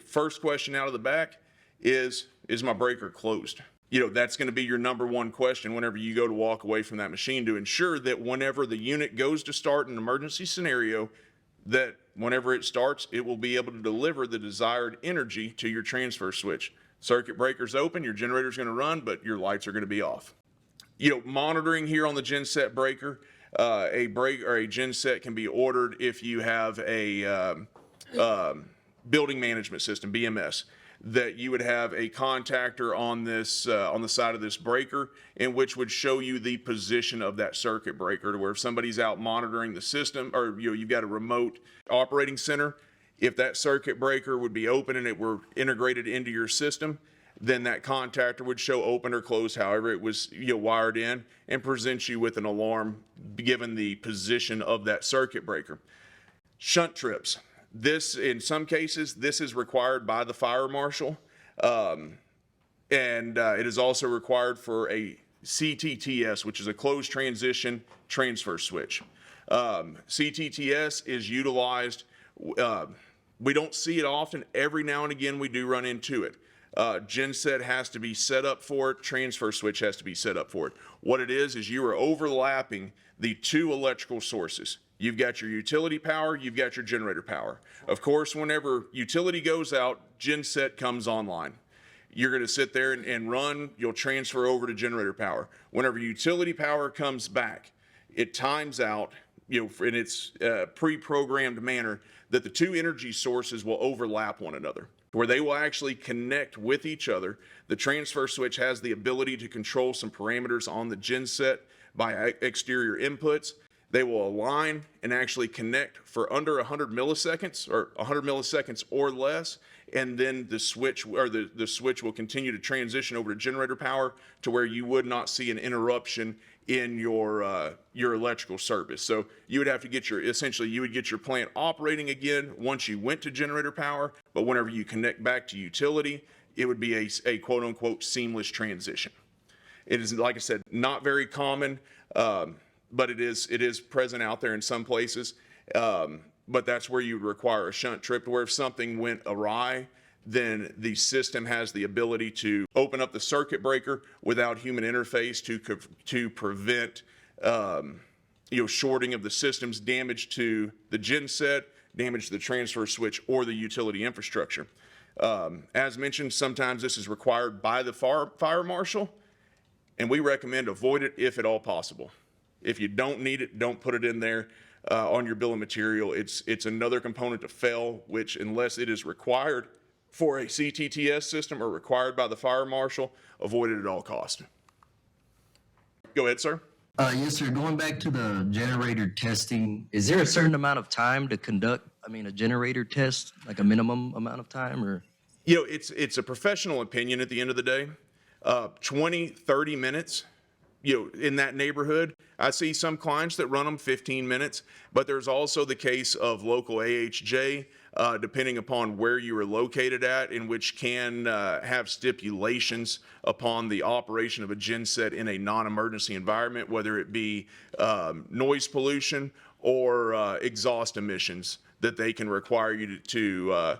first question out of the back is my breaker closed? That's going to be your number one question whenever you go to walk away from that machine, to ensure that whenever the unit goes to start an emergency scenario, that whenever it starts, it will be able to deliver the desired energy to your transfer switch. Circuit breaker's open, your generator's going to run, but your lights are going to be off. Monitoring here on the genset breaker, a break or a genset can be ordered if you have a building management system, BMS, that you would have a contactor on this on the side of this breaker, in which would show you the position of that circuit breaker, to where if somebody's out monitoring the system, or you've got a remote operating center, if that circuit breaker would be open and it were integrated into your system, then that contactor would show open or closed, however it was wired in, and present you with an alarm given the position of that circuit breaker. Shunt trips. This, in some cases, this is required by the fire marshal, and it is also required for a CTTS, which is a closed transition transfer switch. CTTS is utilized, we don't see it often. Every now and again we do run into it. Genset has to be set up for it, transfer switch has to be set up for it. What it is you are overlapping the two electrical sources. You've got your utility power, you've got your generator power. Of course, whenever utility goes out, genset comes online. You're going to sit there and run, you'll transfer over to generator power. Whenever utility power comes back, it times out, in its pre-programmed manner, that the two energy sources will overlap one another, where they will actually connect with each other. The transfer switch has the ability to control some parameters on the genset by exterior inputs. They will align and actually connect for under 100 milliseconds or 100 milliseconds or less, and then the switch the switch will continue to transition over to generator power to where you would not see an interruption in your electrical service. So you would have to get you would get your plant operating again once you went to generator power, but whenever you connect back to utility, it would be a quote unquote seamless transition. It is, like I said, not very common, but it is present out there in some places. But that's where you would require a shunt trip, to where if something went awry, then the system has the ability to open up the circuit breaker without human interface to prevent shorting of the system's damage to the genset, damage to the transfer switch, or the utility infrastructure. As mentioned, sometimes this is required by the fire marshal, and we recommend avoid it if at all possible. If you don't need it, don't put it in there on your bill of material. It's another component to fail, which unless it is required for a CTTS system or required by the fire marshal, avoid it at all costs. Go ahead, sir.
Yes, sir. Going back to the generator testing, is there a certain amount of time to conduct, a generator test, like a minimum amount of time, or?
It's a professional opinion at the end of the day. 20, 30 minutes, in that neighborhood. I see some clients that run them 15 minutes, but there's also the case of local AHJ, depending upon where you are located at, in which can have stipulations upon the operation of a genset in a non-emergency environment, whether it be noise pollution or exhaust emissions, that they can require you to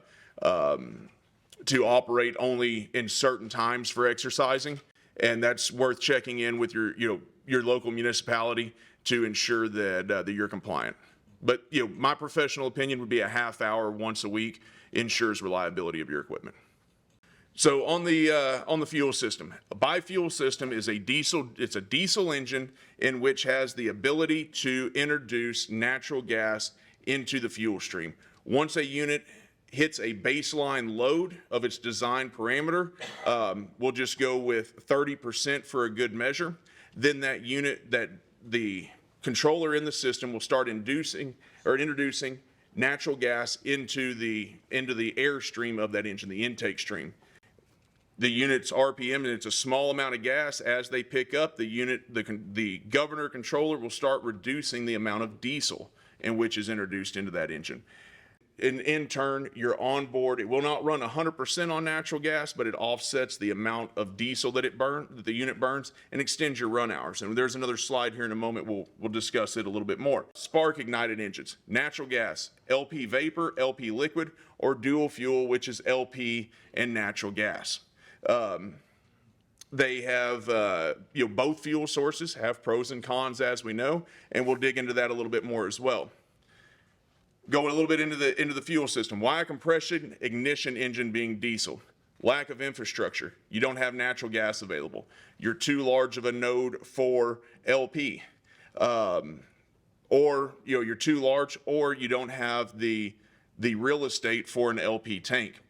operate only in certain times for exercising. And that's worth checking in with your local municipality to ensure that you're compliant. But my professional opinion would be a half hour once a week ensures reliability of your equipment. So on the fuel system, a bifuel system is a diesel engine in which has the ability to introduce natural gas into the fuel stream. Once a unit hits a baseline load of its design parameter, we'll just go with 30% for a good measure. Then that the controller in the system will start introducing natural gas into the airstream of that engine, the intake stream. The unit's RPM, and it's a small amount of gas, as they pick up, the governor controller will start reducing the amount of diesel in which is introduced into that engine. In turn, you're on board. It will not run 100% on natural gas, but it offsets the amount of diesel that the unit burns, and extends your run hours. And there's another slide here in a moment. We'll discuss it a little bit more. Spark ignited engines, natural gas, LP vapor, LP liquid, or dual fuel, which is LP and natural gas. They have, both fuel sources have pros and cons, as we know, and we'll dig into that a little bit more as well. Going a little bit into the fuel system. Why a compression ignition engine being diesel? Lack of infrastructure. You don't have natural gas available. You're too large of a node for LP. Or you're too large, or you don't have the real estate for an LP tank.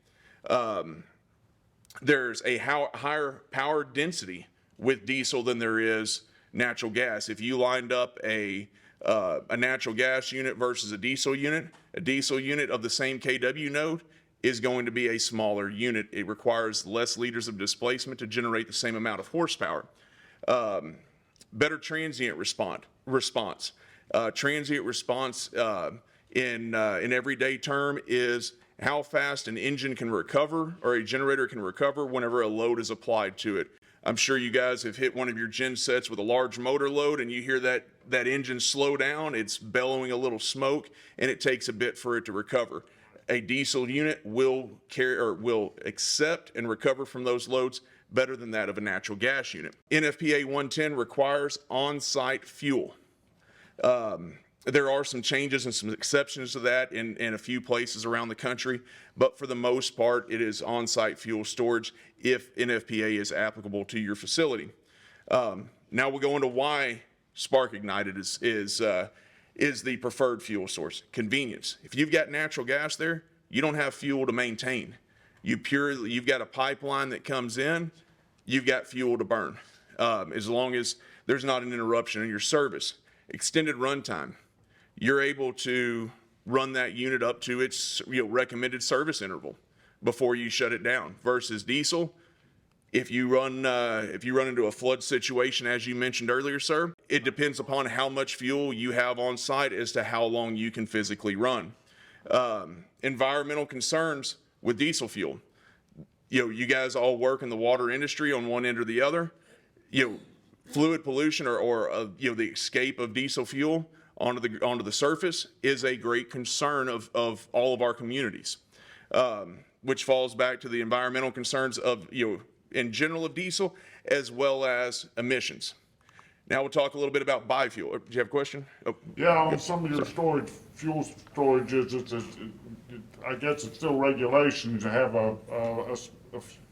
There's a higher power density with diesel than there is natural gas. If you lined up a natural gas unit versus a diesel unit of the same kW node is going to be a smaller unit. It requires less liters of displacement to generate the same amount of horsepower. Better transient response. Transient response in everyday term is how fast an engine can recover, or a generator can recover, whenever a load is applied to it. I'm sure you guys have hit one of your gen sets with a large motor load, and you hear that engine slow down. It's bellowing a little smoke, and it takes a bit for it to recover. A diesel unit will accept and recover from those loads better than that of a natural gas unit. NFPA 110 requires on-site fuel. There are some changes and some exceptions to that in a few places around the country, but for the most part, it is on-site fuel storage if NFPA is applicable to your facility. Now we'll go into why spark ignited is is the preferred fuel source. Convenience. If you've got natural gas there, you don't have fuel to maintain. You've got a pipeline that comes in, you've got fuel to burn. As long as there's not an interruption in your service. Extended runtime. You're able to run that unit up to its recommended service interval before you shut it down. Versus diesel, if you run into a flood situation, as you mentioned earlier, sir, it depends upon how much fuel you have on site as to how long you can physically run. Environmental concerns with diesel fuel. You guys all work in the water industry on one end or the other. Fluid pollution or the escape of diesel fuel onto the surface is a great concern of all of our communities, which falls back to the environmental concerns of in general of diesel as well as emissions. Now we'll talk a little bit about bifuel. Do you have a question? Oh.
Yeah, on some of your fuel storages, I guess it's still regulations to have a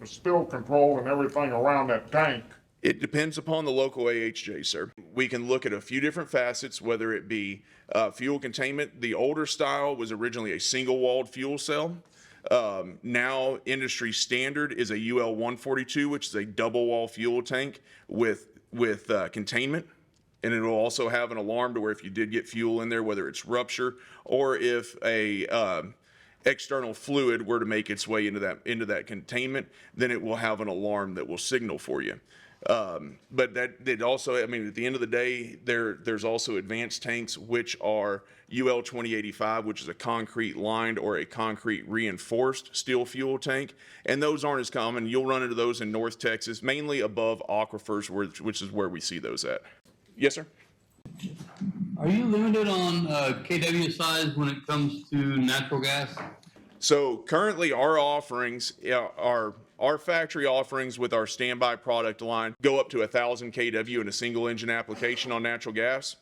spill control and everything around that tank.
It depends upon the local AHJ, sir. We can look at a few different facets, whether it be fuel containment. The older style was originally a single-walled fuel cell. Now, industry standard is a UL 142, which is a double-wall fuel tank with containment. And it will also have an alarm to where if you did get fuel in there, whether it's rupture or if a external fluid were to make its way into that containment, then it will have an alarm that will signal for you. But that it also, at the end of the day, there's also advanced tanks, which are UL 2085, which is a concrete lined or a concrete reinforced steel fuel tank. And those aren't as common. You'll run into those in North Texas, mainly above aquifers, which is where we see those at. Yes, sir?
Are you limited on KW size when it comes to natural gas?
So currently our offerings our factory offerings with our standby product line go up to 1,000 kW in a single engine application on natural gas.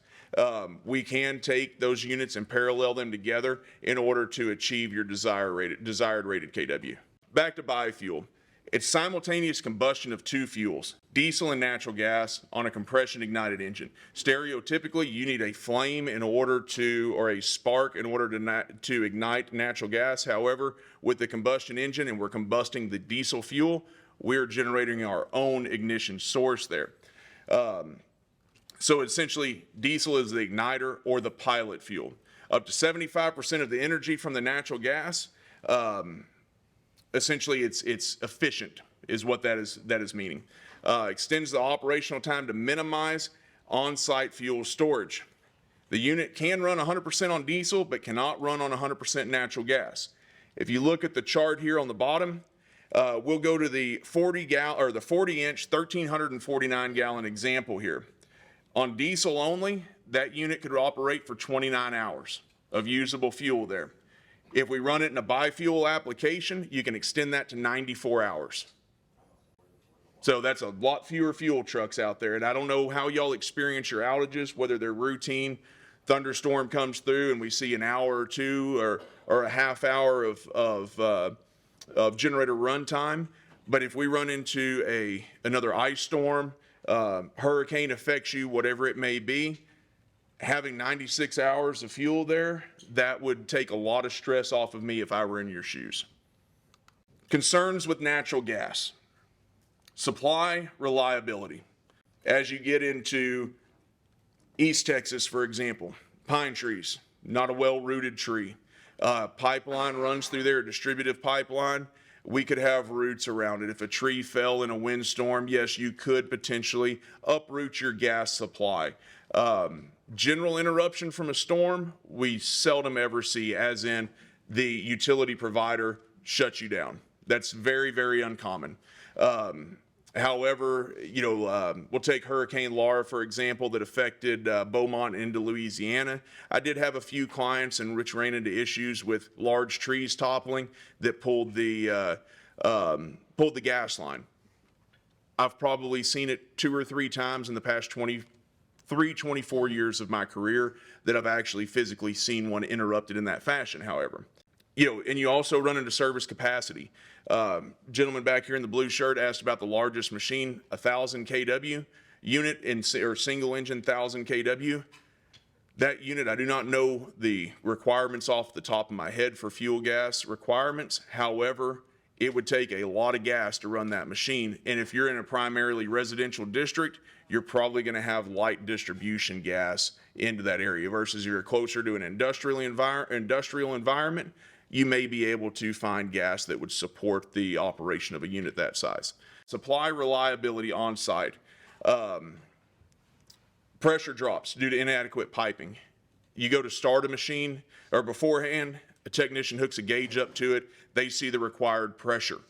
We can take those units and parallel them together in order to achieve your desired rated kW. Back to biofuel. It's simultaneous combustion of two fuels, diesel and natural gas, on a compression ignited engine. Stereotypically, you need a flame or a spark in order to ignite natural gas. However, with the combustion engine and we're combusting the diesel fuel, we're generating our own ignition source there. So essentially, diesel is the igniter or the pilot fuel. Up to 75% of the energy from the natural gas, essentially it's efficient is what that is meaning. Extends the operational time to minimize on-site fuel storage. The unit can run 100% on diesel, but cannot run on 100% natural gas. If you look at the chart here on the bottom, we'll go to the 40-inch, 1,349 gallon example here. On diesel only, that unit could operate for 29 hours of usable fuel there. If we run it in a bifuel application, you can extend that to 94 hours. So that's a lot fewer fuel trucks out there. And I don't know how y'all experience your outages, whether they're routine, thunderstorm comes through and we see an hour or two or a half hour of generator runtime. But if we run into another ice storm, hurricane affects you, whatever it may be, having 96 hours of fuel there, that would take a lot of stress off of me if I were in your shoes. Concerns with natural gas. Supply reliability. As you get into East Texas, for example, pine trees, not a well-rooted tree. Pipeline runs through there, a distributive pipeline. We could have roots around it. If a tree fell in a windstorm, yes, you could potentially uproot your gas supply. General interruption from a storm, we seldom ever see, as in the utility provider shuts you down. That's very, very uncommon. However, we'll take Hurricane Laura, for example, that affected Beaumont into Louisiana. I did have a few clients in which ran into issues with large trees toppling that pulled the gas line. I've probably seen it 2 or 3 times in the past 24 years of my career that I've actually physically seen one interrupted in that fashion, however. And you also run into service capacity. Gentleman back here in the blue shirt asked about the largest machine, 1,000 kW unit or single engine 1,000 kW. That unit, I do not know the requirements off the top of my head for fuel gas requirements. However, it would take a lot of gas to run that machine. And if you're in a primarily residential district, you're probably going to have light distribution gas into that area versus you're closer to an industrial environment, you may be able to find gas that would support the operation of a unit that size. Supply reliability on site. Pressure drops due to inadequate piping. You go to start a machine, or beforehand, a technician hooks a gauge up to it, they see the required pressure.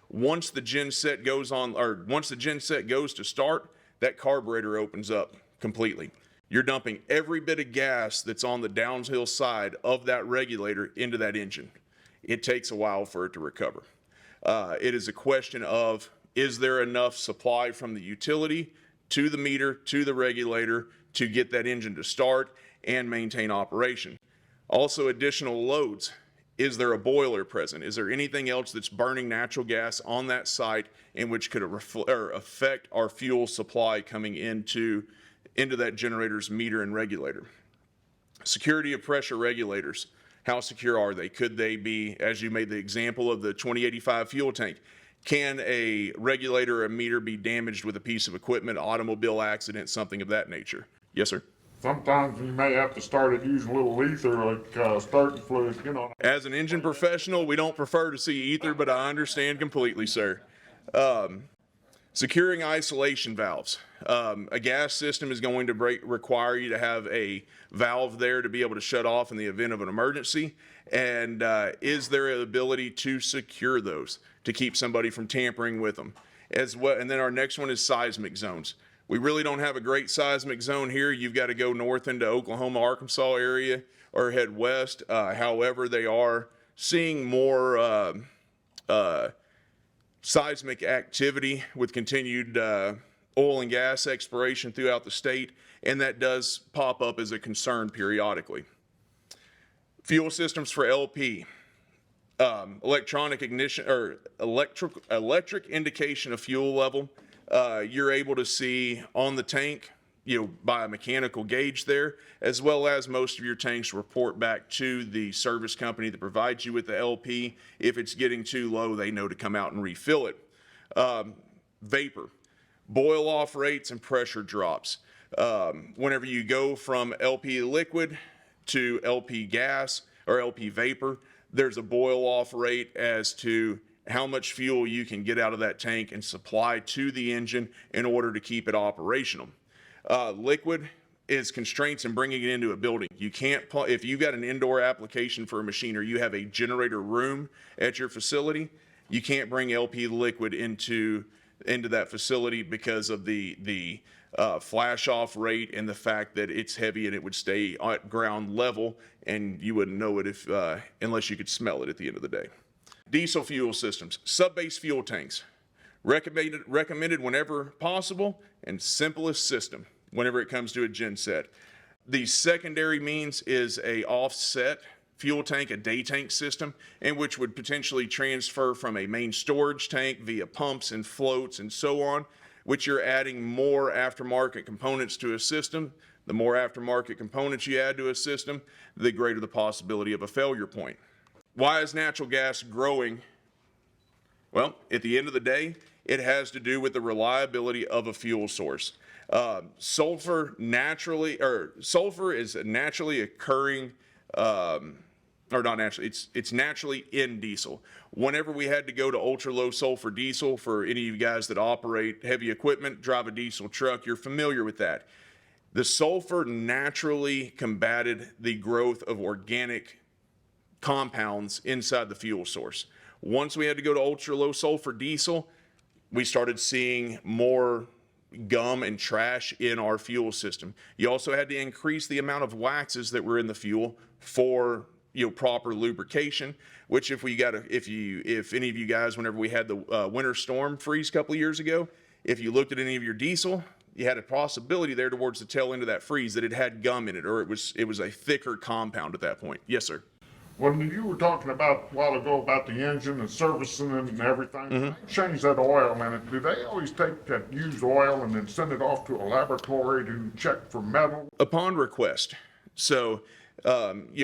Once the genset goes on, or once the genset goes to start, that carburetor opens up completely. You're dumping every bit of gas that's on the downhill side of that regulator into that engine. It takes a while for it to recover. It is a question of, is there enough supply from the utility to the meter, to the regulator, to get that engine to start and maintain operation. Also, additional loads. Is there a boiler present? Is there anything else that's burning natural gas on that site in which could affect our fuel supply coming into that generator's meter and regulator? Security of pressure regulators. How secure are they? Could they be, as you made the example of the 2085 fuel tank, can a regulator or a meter be damaged with a piece of equipment, automobile accident, something of that nature? Yes, sir.
Sometimes you may have to start it using a little ether, like starting fluid, you know.
As an engine professional, we don't prefer to see ether, but I understand completely, sir. Securing isolation valves. A gas system is going to require you to have a valve there to be able to shut off in the event of an emergency. And is there an ability to secure those to keep somebody from tampering with them? As well, and then our next one is seismic zones. We really don't have a great seismic zone here. You've got to go north into Oklahoma, Arkansas area or head west. However, they are seeing more seismic activity with continued oil and gas exploration throughout the state, and that does pop up as a concern periodically. Fuel systems for LP. Electronic ignition or electric indication of fuel level. You're able to see on the tank, by a mechanical gauge there, as well as most of your tanks report back to the service company that provides you with the LP. If it's getting too low, they know to come out and refill it. Vapor, boil off rates and pressure drops. Whenever you go from LP liquid to LP gas or LP vapor, there's a boil off rate as to how much fuel you can get out of that tank and supply to the engine in order to keep it operational. Liquid is constraints in bringing it into a building. You can't, if you've got an indoor application for a machine or you have a generator room at your facility, you can't bring LP liquid into that facility because of the flash off rate and the fact that it's heavy and it would stay at ground level and you wouldn't know it if unless you could smell it at the end of the day. Diesel fuel systems, sub-base fuel tanks, recommended whenever possible and simplest system whenever it comes to a genset. The secondary means is a offset fuel tank, a day tank system, in which would potentially transfer from a main storage tank via pumps and floats and so on, which you're adding more aftermarket components to a system. The more aftermarket components you add to a system, the greater the possibility of a failure point. Why is natural gas growing? Well, at the end of the day, it has to do with the reliability of a fuel source. Sulfur is a naturally occurring, or not naturally, it's naturally in diesel. Whenever we had to go to ultra low sulfur diesel, for any of you guys that operate heavy equipment, drive a diesel truck, you're familiar with that. The sulfur naturally combated the growth of organic compounds inside the fuel source. Once we had to go to ultra low sulfur diesel, we started seeing more gum and trash in our fuel system. You also had to increase the amount of waxes that were in the fuel for proper lubrication, which if any of you guys, whenever we had the winter storm freeze a couple of years ago, if you looked at any of your diesel, you had a possibility there towards the tail end of that freeze that it had gum in it, or it was a thicker compound at that point. Yes, sir.
When you were talking about a while ago about the engine and servicing it and everything, change that oil in it. Do they always take that used oil and then send it off to a laboratory to check for metal?
Upon request. So,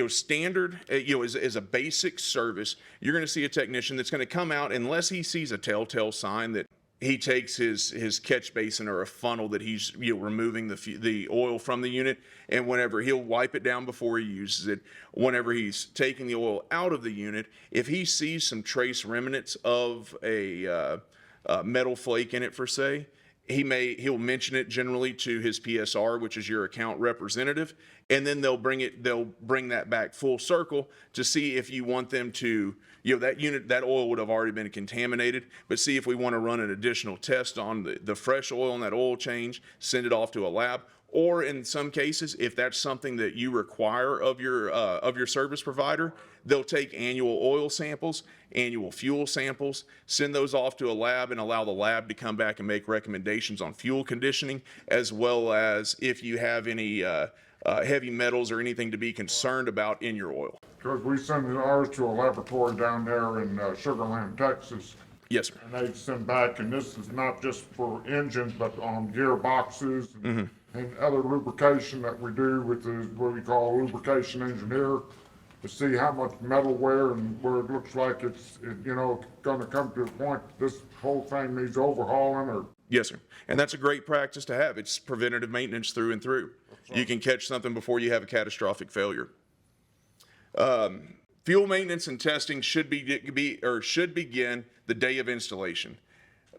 standard, as a basic service, you're going to see a technician that's going to come out unless he sees a telltale sign that he takes his catch basin or a funnel that he's removing the oil from the unit, and whenever he'll wipe it down before he uses it, whenever he's taking the oil out of the unit, if he sees some trace remnants of a metal flake in it, for say, he'll mention it generally to his PSR, which is your account representative, and then they'll bring that back full circle to see if you want them to, that oil would have already been contaminated, but see if we want to run an additional test on the fresh oil in that oil change, send it off to a lab. Or in some cases, if that's something that you require of your service provider, they'll take annual oil samples, annual fuel samples, send those off to a lab and allow the lab to come back and make recommendations on fuel conditioning, as well as if you have any heavy metals or anything to be concerned about in your oil.
Because we send ours to a laboratory down there in Sugar Land, Texas.
Yes, sir.
And they send back, and this is not just for engines, but on gearboxes and other lubrication that we do with what we call lubrication engineer, to see how much metal wear and where it looks like it's going to come to a point this whole thing needs overhauling or.
Yes, sir. And that's a great practice to have. It's preventative maintenance through and through. You can catch something before you have a catastrophic failure. Fuel maintenance and testing should begin the day of installation.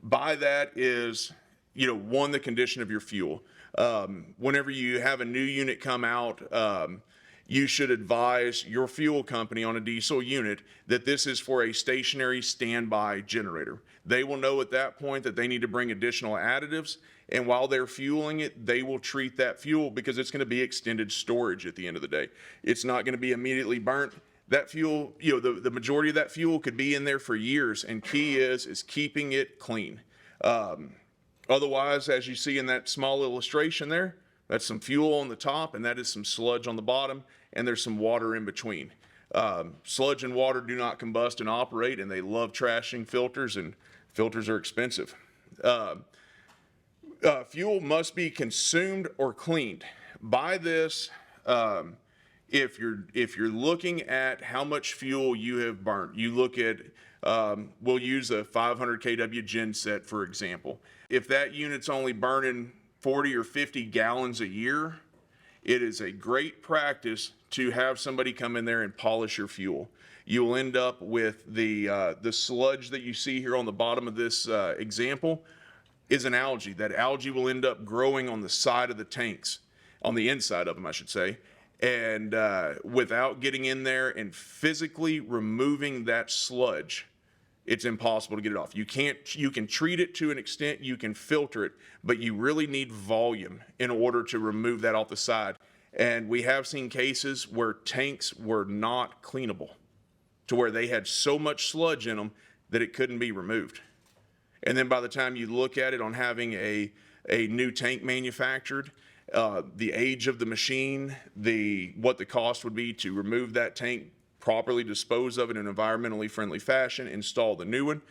By that is, one, the condition of your fuel. Whenever you have a new unit come out, you should advise your fuel company on a diesel unit that this is for a stationary standby generator. They will know at that point that they need to bring additional additives, and while they're fueling it, they will treat that fuel because it's going to be extended storage at the end of the day. It's not going to be immediately burnt. That fuel, the majority of that fuel could be in there for years, and key is keeping it clean. Otherwise, as you see in that small illustration there, that's some fuel on the top, and that is some sludge on the bottom, and there's some water in between. Sludge and water do not combust and operate, and they love trashing filters, and filters are expensive. Fuel must be consumed or cleaned. By this, if you're looking at how much fuel you have burnt, you look at, we'll use a 500 kW gen set, for example. If that unit's only burning 40 or 50 gallons a year, it is a great practice to have somebody come in there and polish your fuel. You'll end up with the sludge that you see here on the bottom of this example is an algae. That algae will end up growing on the side of the tanks, on the inside of them, I should say. And without getting in there and physically removing that sludge, it's impossible to get it off. You can treat it to an extent, you can filter it, but you really need volume in order to remove that off the side. And we have seen cases where tanks were not cleanable, to where they had so much sludge in them that it couldn't be removed. And then by the time you look at it on having a new tank manufactured, the age of the machine, what the cost would be to remove that tank, properly dispose of it in an environmentally friendly fashion, install the new one.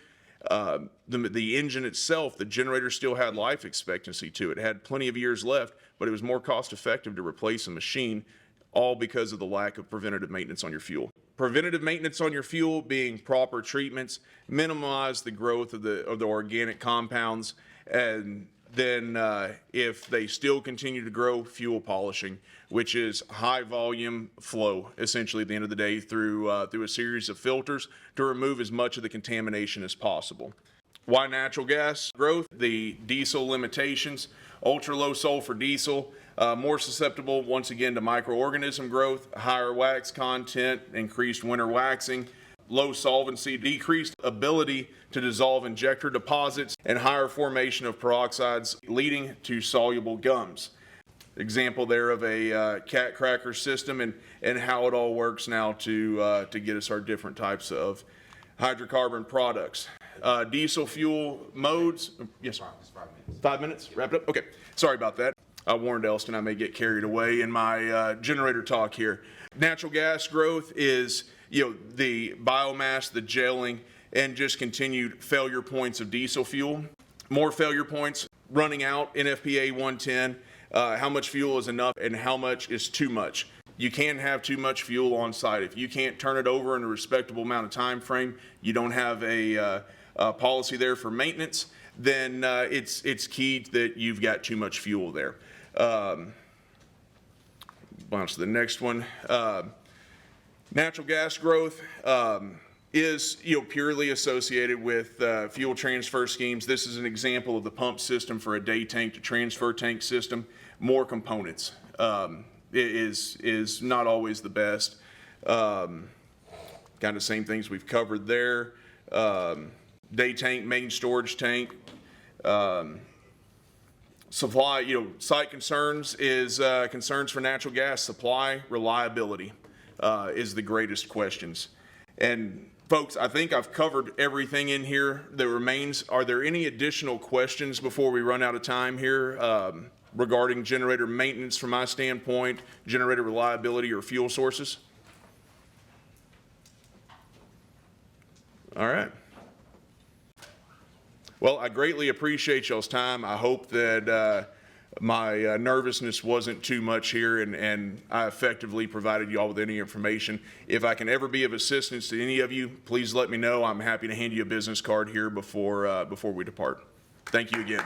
The engine itself, the generator still had life expectancy to it. It had plenty of years left, but it was more cost effective to replace a machine, all because of the lack of preventative maintenance on your fuel. Preventative maintenance on your fuel being proper treatments, minimize the growth of the organic compounds, and then if they still continue to grow, fuel polishing, which is high volume flow, essentially at the end of the day, through a series of filters to remove as much of the contamination as possible. Why natural gas growth? The diesel limitations, ultra low sulfur diesel, more susceptible once again to microorganism growth, higher wax content, increased winter waxing, low solvency, decreased ability to dissolve injector deposits, and higher formation of peroxides leading to soluble gums. Example there of a cat cracker system and how it all works now to get us our different types of hydrocarbon products. Diesel fuel modes. Yes, sir. 5 minutes. 5 minutes? Wrap it up? Okay. Sorry about that. I warned Elston I may get carried away in my generator talk here. Natural gas growth is, the biomass, the gelling, and just continued failure points of diesel fuel. More failure points running out, NFPA 110, how much fuel is enough and how much is too much. you can have too much fuel on site. If you can't turn it over in a respectable amount of time frame, you don't have a policy there for maintenance, then it's key that you've got too much fuel there. Bounce to the next one. Natural gas growth is purely associated with fuel transfer schemes. This is an example of the pump system for a day tank to transfer tank system. More components is not always the best. Kind of same things we've covered there. Day tank, main storage tank. Supply, site concerns is concerns for natural gas supply, reliability is the greatest questions. And folks, I think I've covered everything in here that remains. Are there any additional questions before we run out of time here regarding generator maintenance from my standpoint, generator reliability or fuel sources? All right. Well, I greatly appreciate y'all's time. I hope that my nervousness wasn't too much here, and I effectively provided y'all with any information. If I can ever be of assistance to any of you, please let me know. I'm happy to hand you a business card here before we depart. Thank you again.